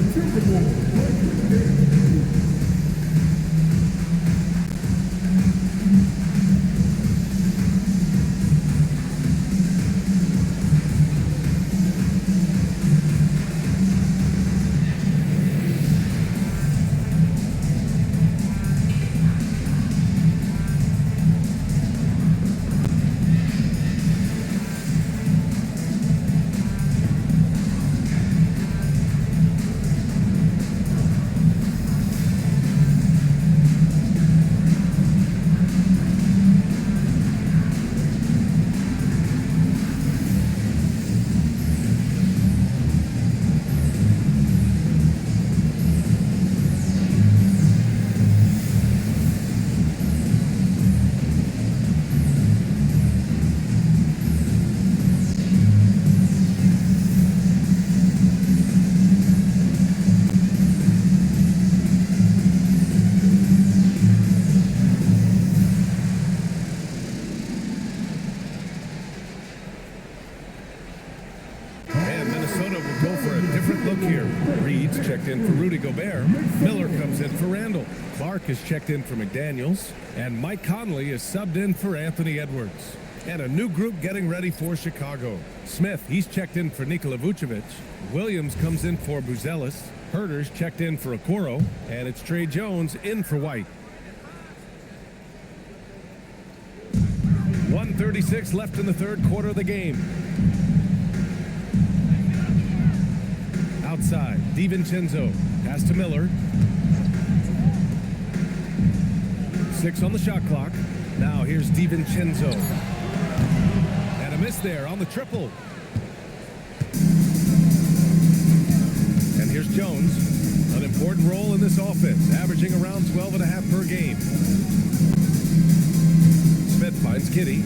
A: checked in for Rudy Gobert. Miller comes in for Randall. Clark is checked in for McDaniels. And Mike Conley is subbed in for Anthony Edwards. And a new group getting ready for Chicago. Smith, he's checked in for Nikola Vucevic. Williams comes in for Buzelis. Herter's checked in for Okoro. And it's Trey Jones in for White. 1:36 left in the third quarter of the game. Outside, DiVincenzo. Pass to Miller. 2:36 on the shot clock. Now here's DiVincenzo. And a miss there on the triple. And here's Jones. An important role in this offense, averaging around 12.5 per game. Smith finds Giddey.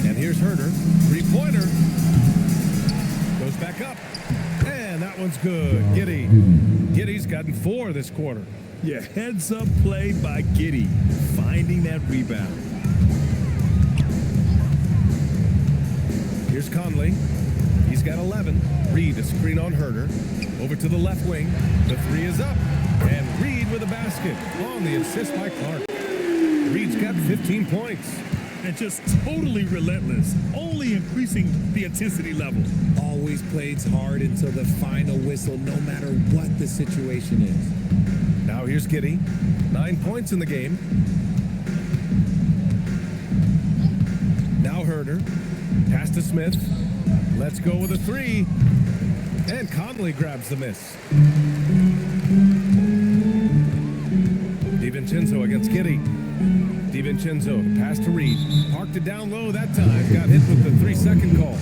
A: And here's Herder. Three-pointer. Goes back up. And that one's good. Giddey. Giddey's gotten 4 this quarter.
B: Yeah, heads-up play by Giddey, finding that rebound.
A: Here's Conley. He's got 11. Reed, a screen on Herder. Over to the left wing. The 3 is up. And Reed with a basket on the assist by Clark. Reed's got 15 points.
B: And just totally relentless, only increasing the intensity level.
C: Always plays hard until the final whistle, no matter what the situation is.
A: Now here's Giddey. 9 points in the game. Now Herder. Pass to Smith. Let's go with a 3. And Conley grabs the miss. DiVincenzo against Giddey. DiVincenzo, pass to Reed. Parked it down low that time. Got hit with the 3-second call.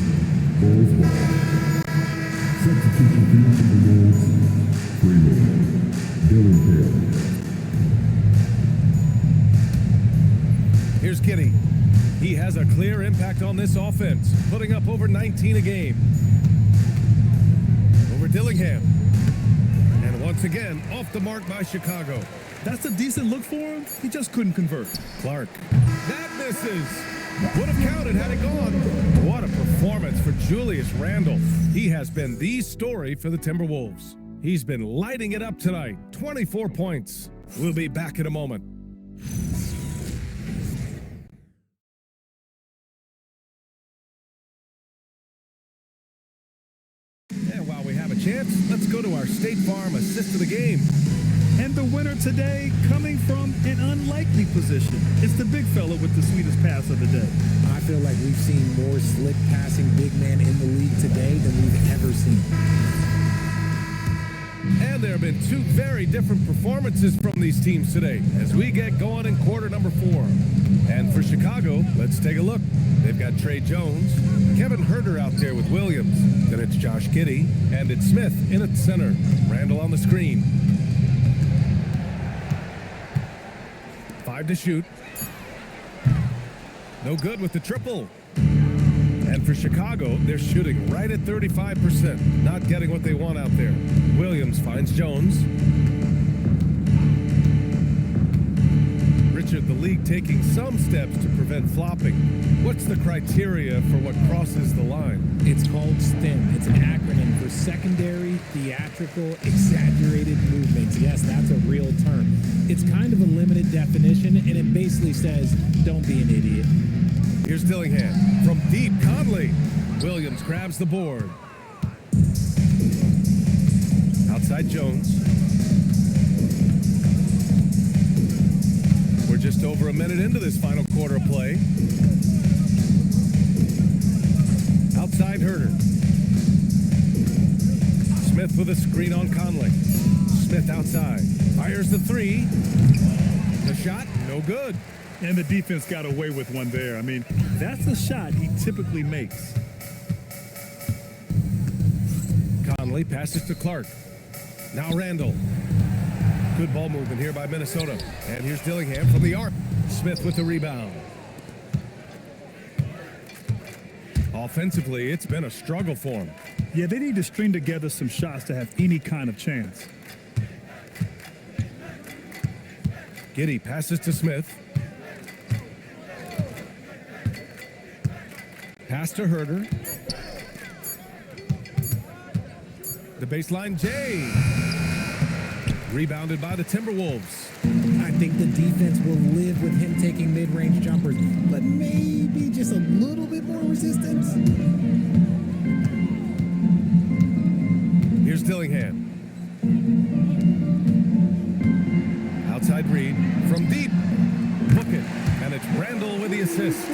A: Here's Giddey. He has a clear impact on this offense, putting up over 19 a game. Over Dillingham. And once again, off the mark by Chicago.
B: That's a decent look for him. He just couldn't convert.
A: Clark. That misses. Would have counted had it gone. What a performance for Julius Randle. He has been the story for the Timberwolves. He's been lighting it up tonight. 24 points. We'll be back in a moment. And while we have a chance, let's go to our State Farm assist of the game.
B: And the winner today coming from an unlikely position. It's the big fella with the sweetest pass of the day.
C: I feel like we've seen more slick passing big man in the league today than we've ever seen.
A: And there have been 2 very different performances from these teams today as we get going in quarter number 4. And for Chicago, let's take a look. They've got Trey Jones, Kevin Herder out there with Williams. Then it's Josh Giddey, and it's Smith in at center. Randle on the screen. 5 to shoot. No good with the triple. And for Chicago, they're shooting right at 35%, not getting what they want out there. Williams finds Jones. Richard, the league taking some steps to prevent flopping. What's the criteria for what crosses the line?
C: It's called STEM. It's an acronym for secondary, theatrical, exaggerated movements. Yes, that's a real term. It's kind of a limited definition, and it basically says, don't be an idiot.
A: Here's Dillingham. From deep, Conley. Williams grabs the board. Outside Jones. We're just over a minute into this final quarter of play. Outside Herder. Smith with a screen on Conley. Smith outside. Fires the 3. The shot, no good.
B: And the defense got away with one there. I mean, that's a shot he typically makes.
A: Conley passes to Clark. Now Randle. Good ball movement here by Minnesota. And here's Dillingham from the arc. Smith with the rebound. Offensively, it's been a struggle for him.
B: Yeah, they need to string together some shots to have any kind of chance.
A: Giddey passes to Smith. Pass to Herder. The baseline, Jay. Rebounded by the Timberwolves.
C: I think the defense will live with him taking mid-range jumpers, but maybe just a little bit more resistance.
A: Here's Dillingham. Outside Reed. From deep. Book it. And it's Randle with the assist.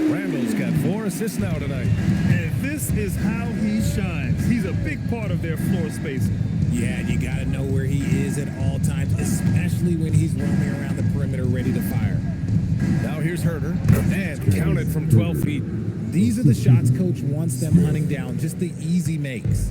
A: Randle's got 4 assists now tonight.
B: And this is how he shines. He's a big part of their floor space.
C: Yeah, and you got to know where he is at all times, especially when he's roaming around the perimeter ready to fire.
A: Now here's Herder, and counted from 12 feet.
C: These are the shots coach wants them hunting down, just the easy makes.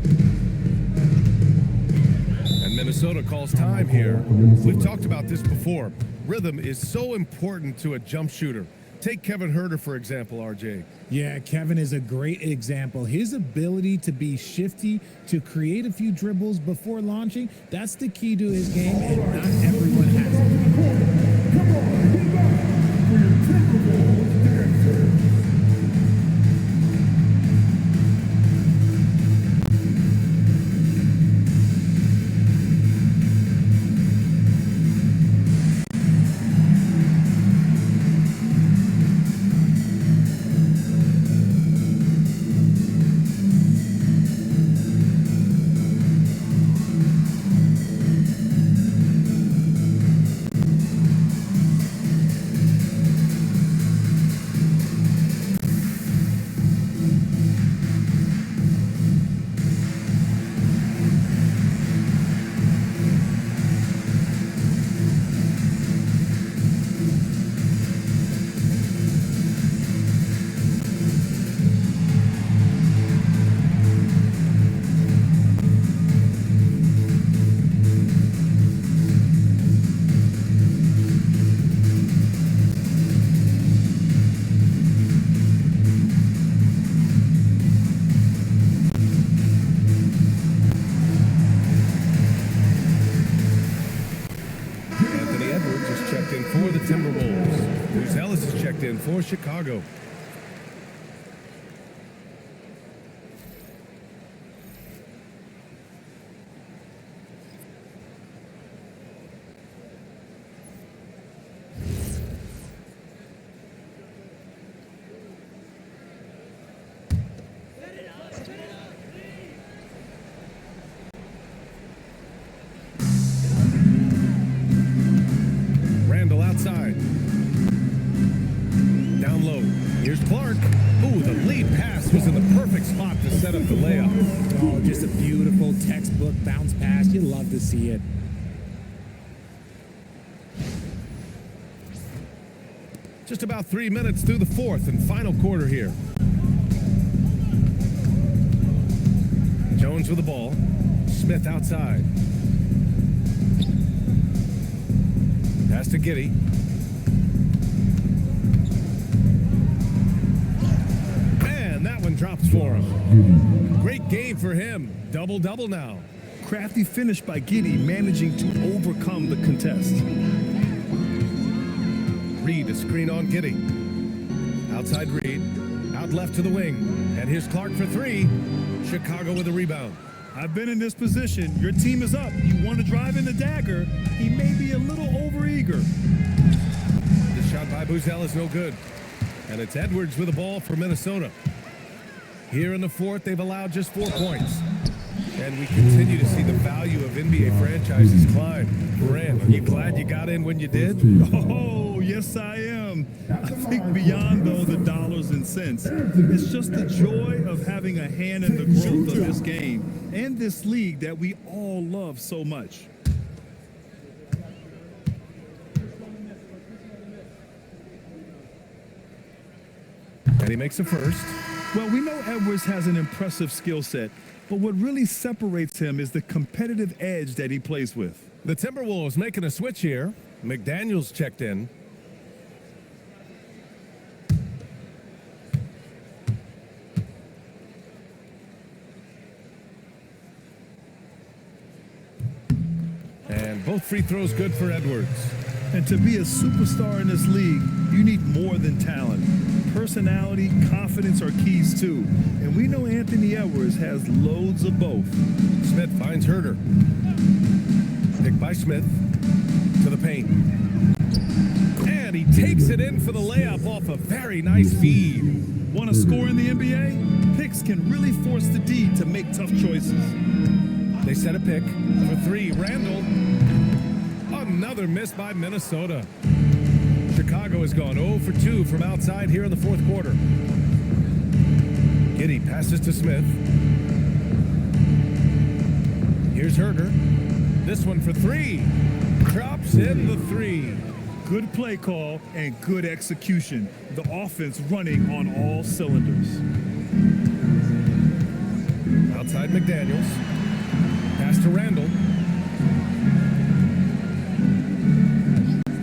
A: And Minnesota calls time here. We've talked about this before. Rhythm is so important to a jump shooter. Take Kevin Herder, for example, RJ.
C: Yeah, Kevin is a great example. His ability to be shifty, to create a few dribbles before launching, that's the key to his game, and not everyone has it.
A: For the Timberwolves. Bruce Ellis is checked in for Chicago. Outside. Down low. Here's Clark. Ooh, the lead pass was in the perfect spot to set up the layup.
C: Oh, just a beautiful textbook bounce pass. You love to see it.
A: Just about 3 minutes through the fourth and final quarter here. Jones with the ball. Smith outside. Pass to Giddey. Man, that one drops for him. Great game for him. Double-double now.
B: Crafty finish by Giddey, managing to overcome the contest.
A: Reed, a screen on Giddey. Outside Reed. Out left to the wing. And here's Clark for three. Chicago with a rebound.
B: I've been in this position. Your team is up. You want to drive in the dagger. He may be a little overeager.
A: The shot by Buzel is no good. And it's Edwards with the ball for Minnesota. Here in the fourth, they've allowed just 4 points. And we continue to see the value of NBA franchises climb. Grant, are you glad you got in when you did?
B: Oh, yes, I am. I think beyond, though, the dollars and cents, it's just the joy of having a hand in the growth of this game and this league that we all love so much.
A: And he makes a first.
B: Well, we know Edwards has an impressive skill set, but what really separates him is the competitive edge that he plays with.
A: The Timberwolves making a switch here. McDaniels checked in. And both free throws good for Edwards.
B: And to be a superstar in this league, you need more than talent. Personality, confidence are keys too. And we know Anthony Edwards has loads of both.
A: Smith finds Herder. Picked by Smith to the paint. And he takes it in for the layup off a very nice feed.
B: Want to score in the NBA? Picks can really force the D to make tough choices.
A: They set a pick for three. Randall. Another miss by Minnesota. Chicago has gone 0 for 2 from outside here in the fourth quarter. Giddy passes to Smith. Here's Herder. This one for three. Drops in the three.
B: Good play call and good execution. The offense running on all cylinders.
A: Outside McDaniels. Pass to Randall.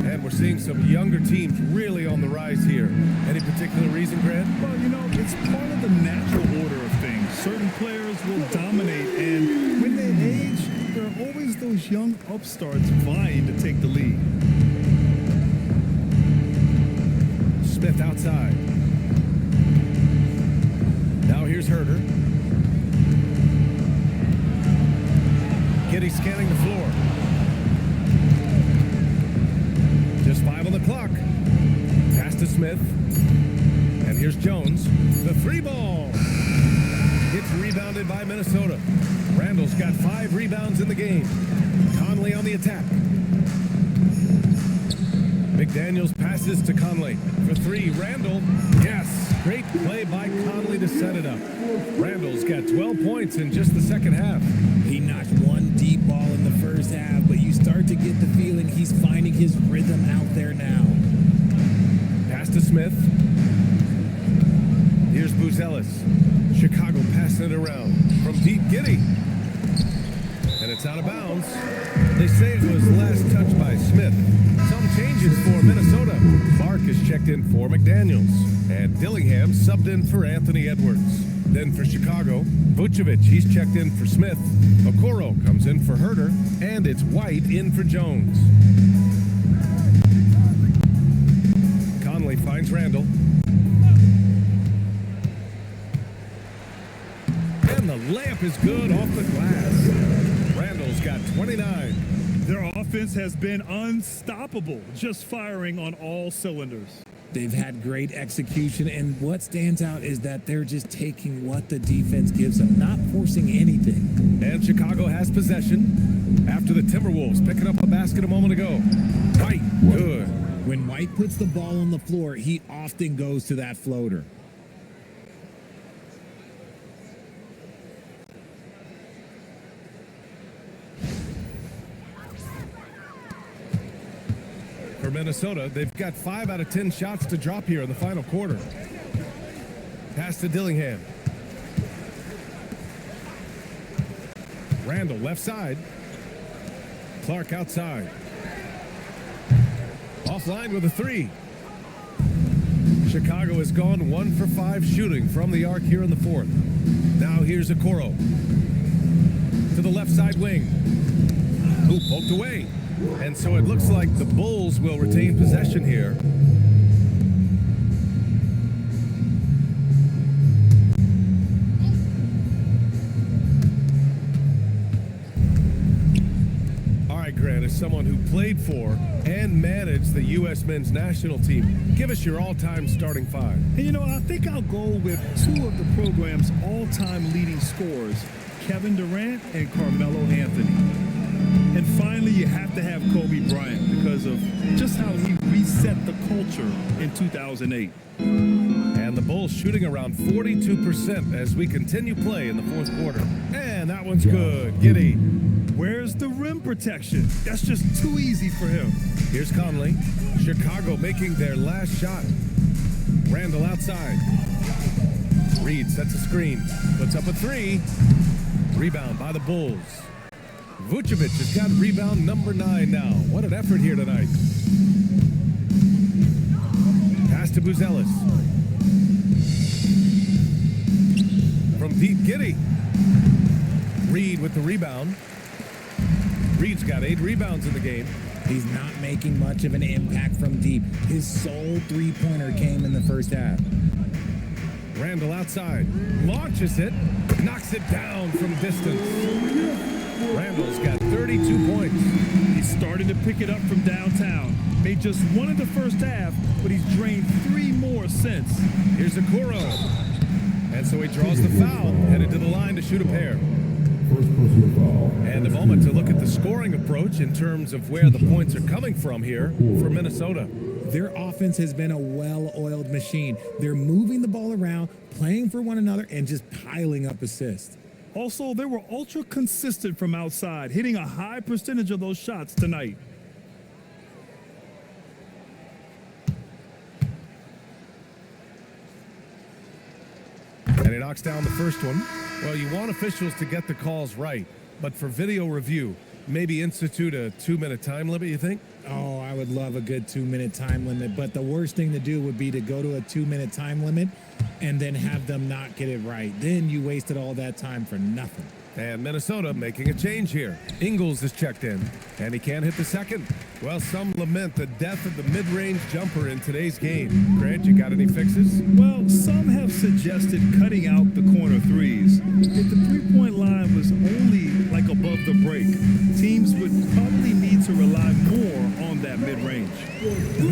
A: And we're seeing some younger teams really on the rise here. Any particular reason, Grant?
B: Well, you know, it's part of the natural order of things. Certain players will dominate, and when they age, there are always those young upstarts vying to take the lead.
A: Smith outside. Now here's Herder. Giddy scanning the floor. Just 5 on the clock. Pass to Smith. And here's Jones. The three ball. It's rebounded by Minnesota. Randall's got 5 rebounds in the game. Conley on the attack. McDaniels passes to Conley for 3. Randall, yes. Great play by Conley to set it up. Randall's got 12 points in just the second half.
C: He knocked one deep ball in the first half, but you start to get the feeling he's finding his rhythm out there now.
A: Pass to Smith. Here's Buzelis. Chicago passing it around from deep. Giddy. And it's out of bounds. They say it was last touched by Smith. Some changes for Minnesota. Clark is checked in for McDaniels. And Dillingham subbed in for Anthony Edwards. Then for Chicago, Vucevic, he's checked in for Smith. Okoro comes in for Herder. And it's White in for Jones. Conley finds Randall. And the layup is good off the glass. Randall's got 29.
B: Their offense has been unstoppable, just firing on all cylinders.
C: They've had great execution, and what stands out is that they're just taking what the defense gives them, not forcing anything.
A: And Chicago has possession after the Timberwolves picking up a basket a moment ago. White, good.
C: When White puts the ball on the floor, he often goes to that floater.
A: For Minnesota, they've got 5 out of 10 shots to drop here in the final quarter. Pass to Dillingham. Randall left side. Clark outside. Offline with a 3. Chicago has gone 1 for 5 shooting from the arc here in the 4th. Now here's Okoro. To the left side wing. Who poked away. And so it looks like the Bulls will retain possession here. All right, Grant, as someone who played for and managed the U.S. men's national team, give us your all-time starting 5.
B: And you know, I think I'll go with 2 of the program's all-time leading scorers, Kevin Durant and Carmelo Anthony. And finally, you have to have Kobe Bryant because of just how he reset the culture in 2008.
A: And the Bulls shooting around 42% as we continue play in the 4th quarter. And that one's good. Giddy.
B: Where's the rim protection? That's just too easy for him.
A: Here's Conley. Chicago making their last shot. Randall outside. Reed sets a screen. Puts up a 3. Rebound by the Bulls. Vucevic has got rebound number 9 now. What an effort here tonight. Pass to Buzelis. From deep, Giddy. Reed with the rebound. Reed's got 8 rebounds in the game.
C: He's not making much of an impact from deep. His sole three-pointer came in the first half.
A: Randall outside. Launches it. Knocks it down from distance. Randall's got 32 points.
B: He's starting to pick it up from downtown. Made just 1 in the first half, but he's drained 3 more since.
A: Here's Okoro. And so he draws the foul, headed to the line to shoot a pair. And a moment to look at the scoring approach in terms of where the points are coming from here for Minnesota.
C: Their offense has been a well-oiled machine. They're moving the ball around, playing for one another, and just piling up assists.
B: Also, they were ultra consistent from outside, hitting a high percentage of those shots tonight.
A: And he knocks down the first one. Well, you want officials to get the calls right, but for video review, maybe institute a 2-minute time limit, you think?
C: Oh, I would love a good 2-minute time limit, but the worst thing to do would be to go to a 2-minute time limit and then have them not get it right. Then you wasted all that time for nothing.
A: And Minnesota making a change here. Ingles is checked in, and he can't hit the second. Well, some lament the death of the mid-range jumper in today's game. Grant, you got any fixes?
B: Well, some have suggested cutting out the corner threes. If the three-point line was only like above the break, teams would probably need to rely more on that mid-range.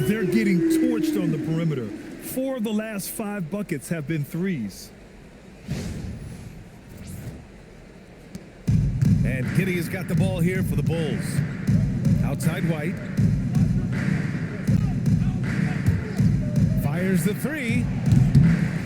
B: They're getting torched on the perimeter. 4 of the last 5 buckets have been threes.
A: And Giddey has got the ball here for the Bulls. Outside White. Fires the 3.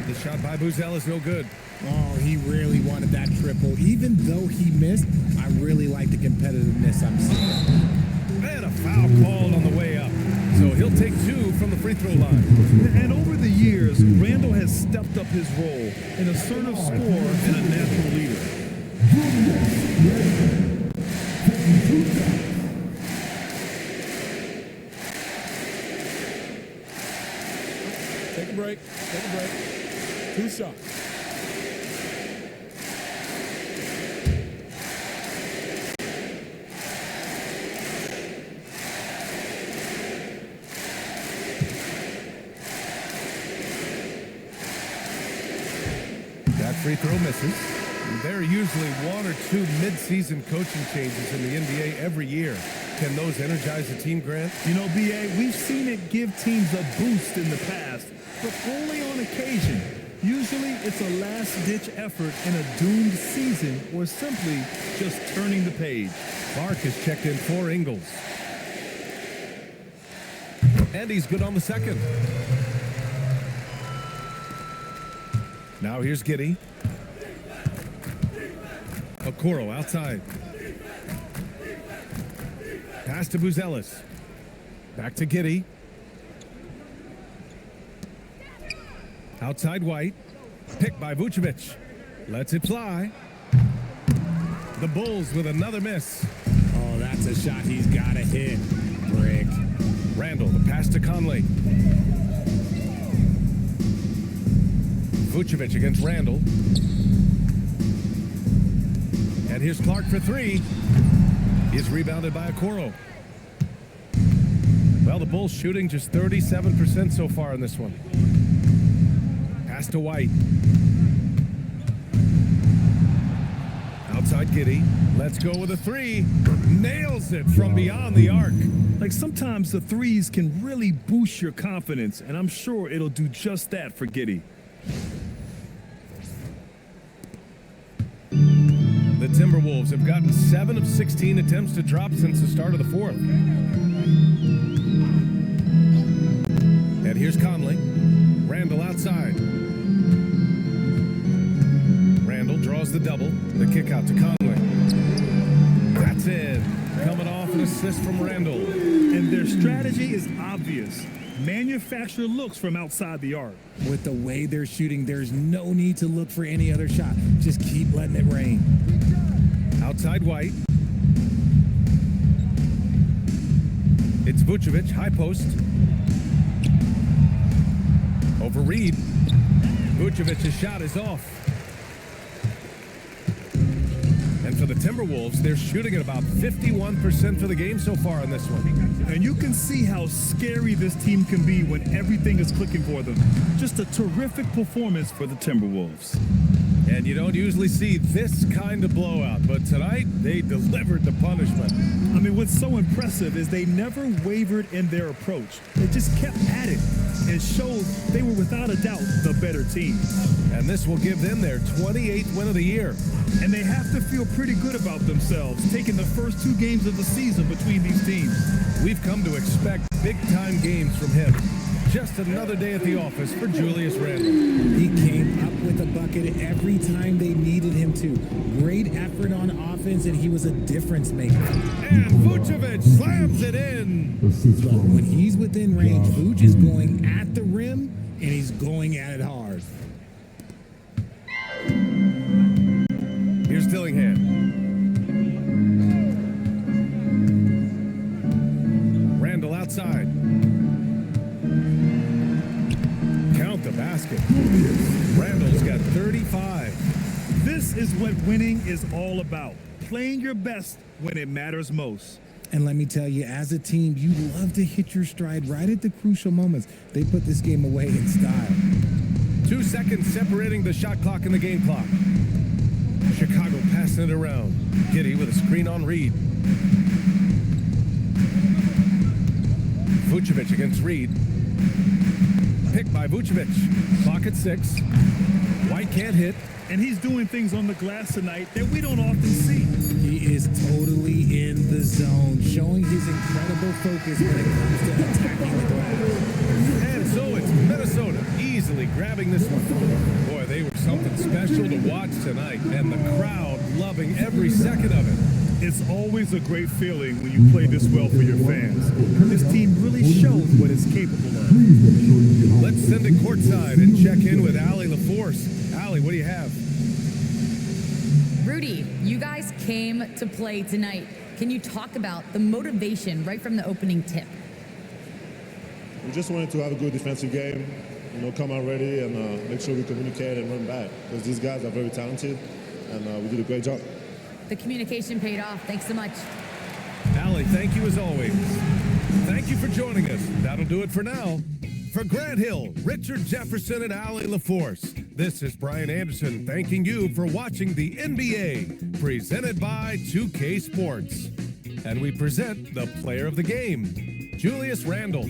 A: The shot by Buzel is no good.
C: Oh, he really wanted that triple. Even though he missed, I really like the competitiveness I'm seeing.
A: And a foul called on the way up. So he'll take 2 from the free throw line.
B: And over the years, Randall has stepped up his role, an assertive scorer and a natural leader.
G: Take a break. Take a break. 2 shots.
A: That free throw misses. There are usually 1 or 2 mid-season coaching changes in the NBA every year. Can those energize the team, Grant?
B: You know, B.A., we've seen it give teams a boost in the past, but only on occasion. Usually it's a last-ditch effort in a doomed season or simply just turning the page.
A: Clark has checked in for Ingles. And he's good on the second. Now here's Giddey. Okoro outside. Pass to Buzelis. Back to Giddey. Outside White. Picked by Vucevic. Lets it fly. The Bulls with another miss.
C: Oh, that's a shot he's got to hit. Brick.
A: Randall, the pass to Conley. Vucevic against Randall. And here's Clark for 3. He's rebounded by Okoro. Well, the Bulls shooting just 37% so far in this one. Pass to White. Outside Giddey. Let's go with a 3. Nails it from beyond the arc.
B: Like sometimes the threes can really boost your confidence, and I'm sure it'll do just that for Giddey.
A: The Timberwolves have gotten 7 of 16 attempts to drop since the start of the 4th. And here's Conley. Randall outside. Randall draws the double. The kick out to Conley. That's it. Coming off an assist from Randall.
B: And their strategy is obvious. Manufacture looks from outside the arc.
C: With the way they're shooting, there's no need to look for any other shot. Just keep letting it rain.
A: Outside White. It's Vucevic, high post. Over Reed. Vucevic's shot is off. And for the Timberwolves, they're shooting at about 51% for the game so far in this one.
B: And you can see how scary this team can be when everything is clicking for them. Just a terrific performance for the Timberwolves.
A: And you don't usually see this kind of blowout, but tonight they delivered the punishment.
B: I mean, what's so impressive is they never wavered in their approach. They just kept at it and showed they were without a doubt the better team.
A: And this will give them their 28th win of the year.
B: And they have to feel pretty good about themselves, taking the first 2 games of the season between these teams.
A: We've come to expect big-time games from him. Just another day at the office for Julius Randle.
C: He came up with a bucket every time they needed him to. Great effort on offense, and he was a difference maker.
A: And Vucevic slams it in.
C: When he's within range, Vuce is going at the rim, and he's going at it hard.
A: Here's Dillingham. Randle outside. Count the basket. Randle's got 35.
B: This is what winning is all about. Playing your best when it matters most.
C: And let me tell you, as a team, you love to hit your stride right at the crucial moments. They put this game away in style.
A: 2 seconds separating the shot clock and the game clock. Chicago passing it around. Giddey with a screen on Reed. Vucevic against Reed. Picked by Vucevic. Clock at 6. White can't hit.
B: And he's doing things on the glass tonight that we don't often see.
C: He is totally in the zone, showing his incredible focus when it comes to attacking the glass.
A: And so it's Minnesota easily grabbing this one. Boy, they were something special to watch tonight, and the crowd loving every second of it.
B: It's always a great feeling when you play this well for your fans. This team really shows what it's capable of.
A: Let's send it courtside and check in with Allie LaForce. Allie, what do you have?
E: Rudy, you guys came to play tonight. Can you talk about the motivation right from the opening tip?
I: We just wanted to have a good defensive game, come out ready and make sure we communicate and run back because these guys are very talented and we did a great job.
E: The communication paid off. Thanks so much.
A: Allie, thank you as always. Thank you for joining us. That'll do it for now. For Grant Hill, Richard Jefferson, and Allie LaForce, this is Brian Anderson thanking you for watching the NBA, presented by 2K Sports. And we present the player of the game, Julius Randle.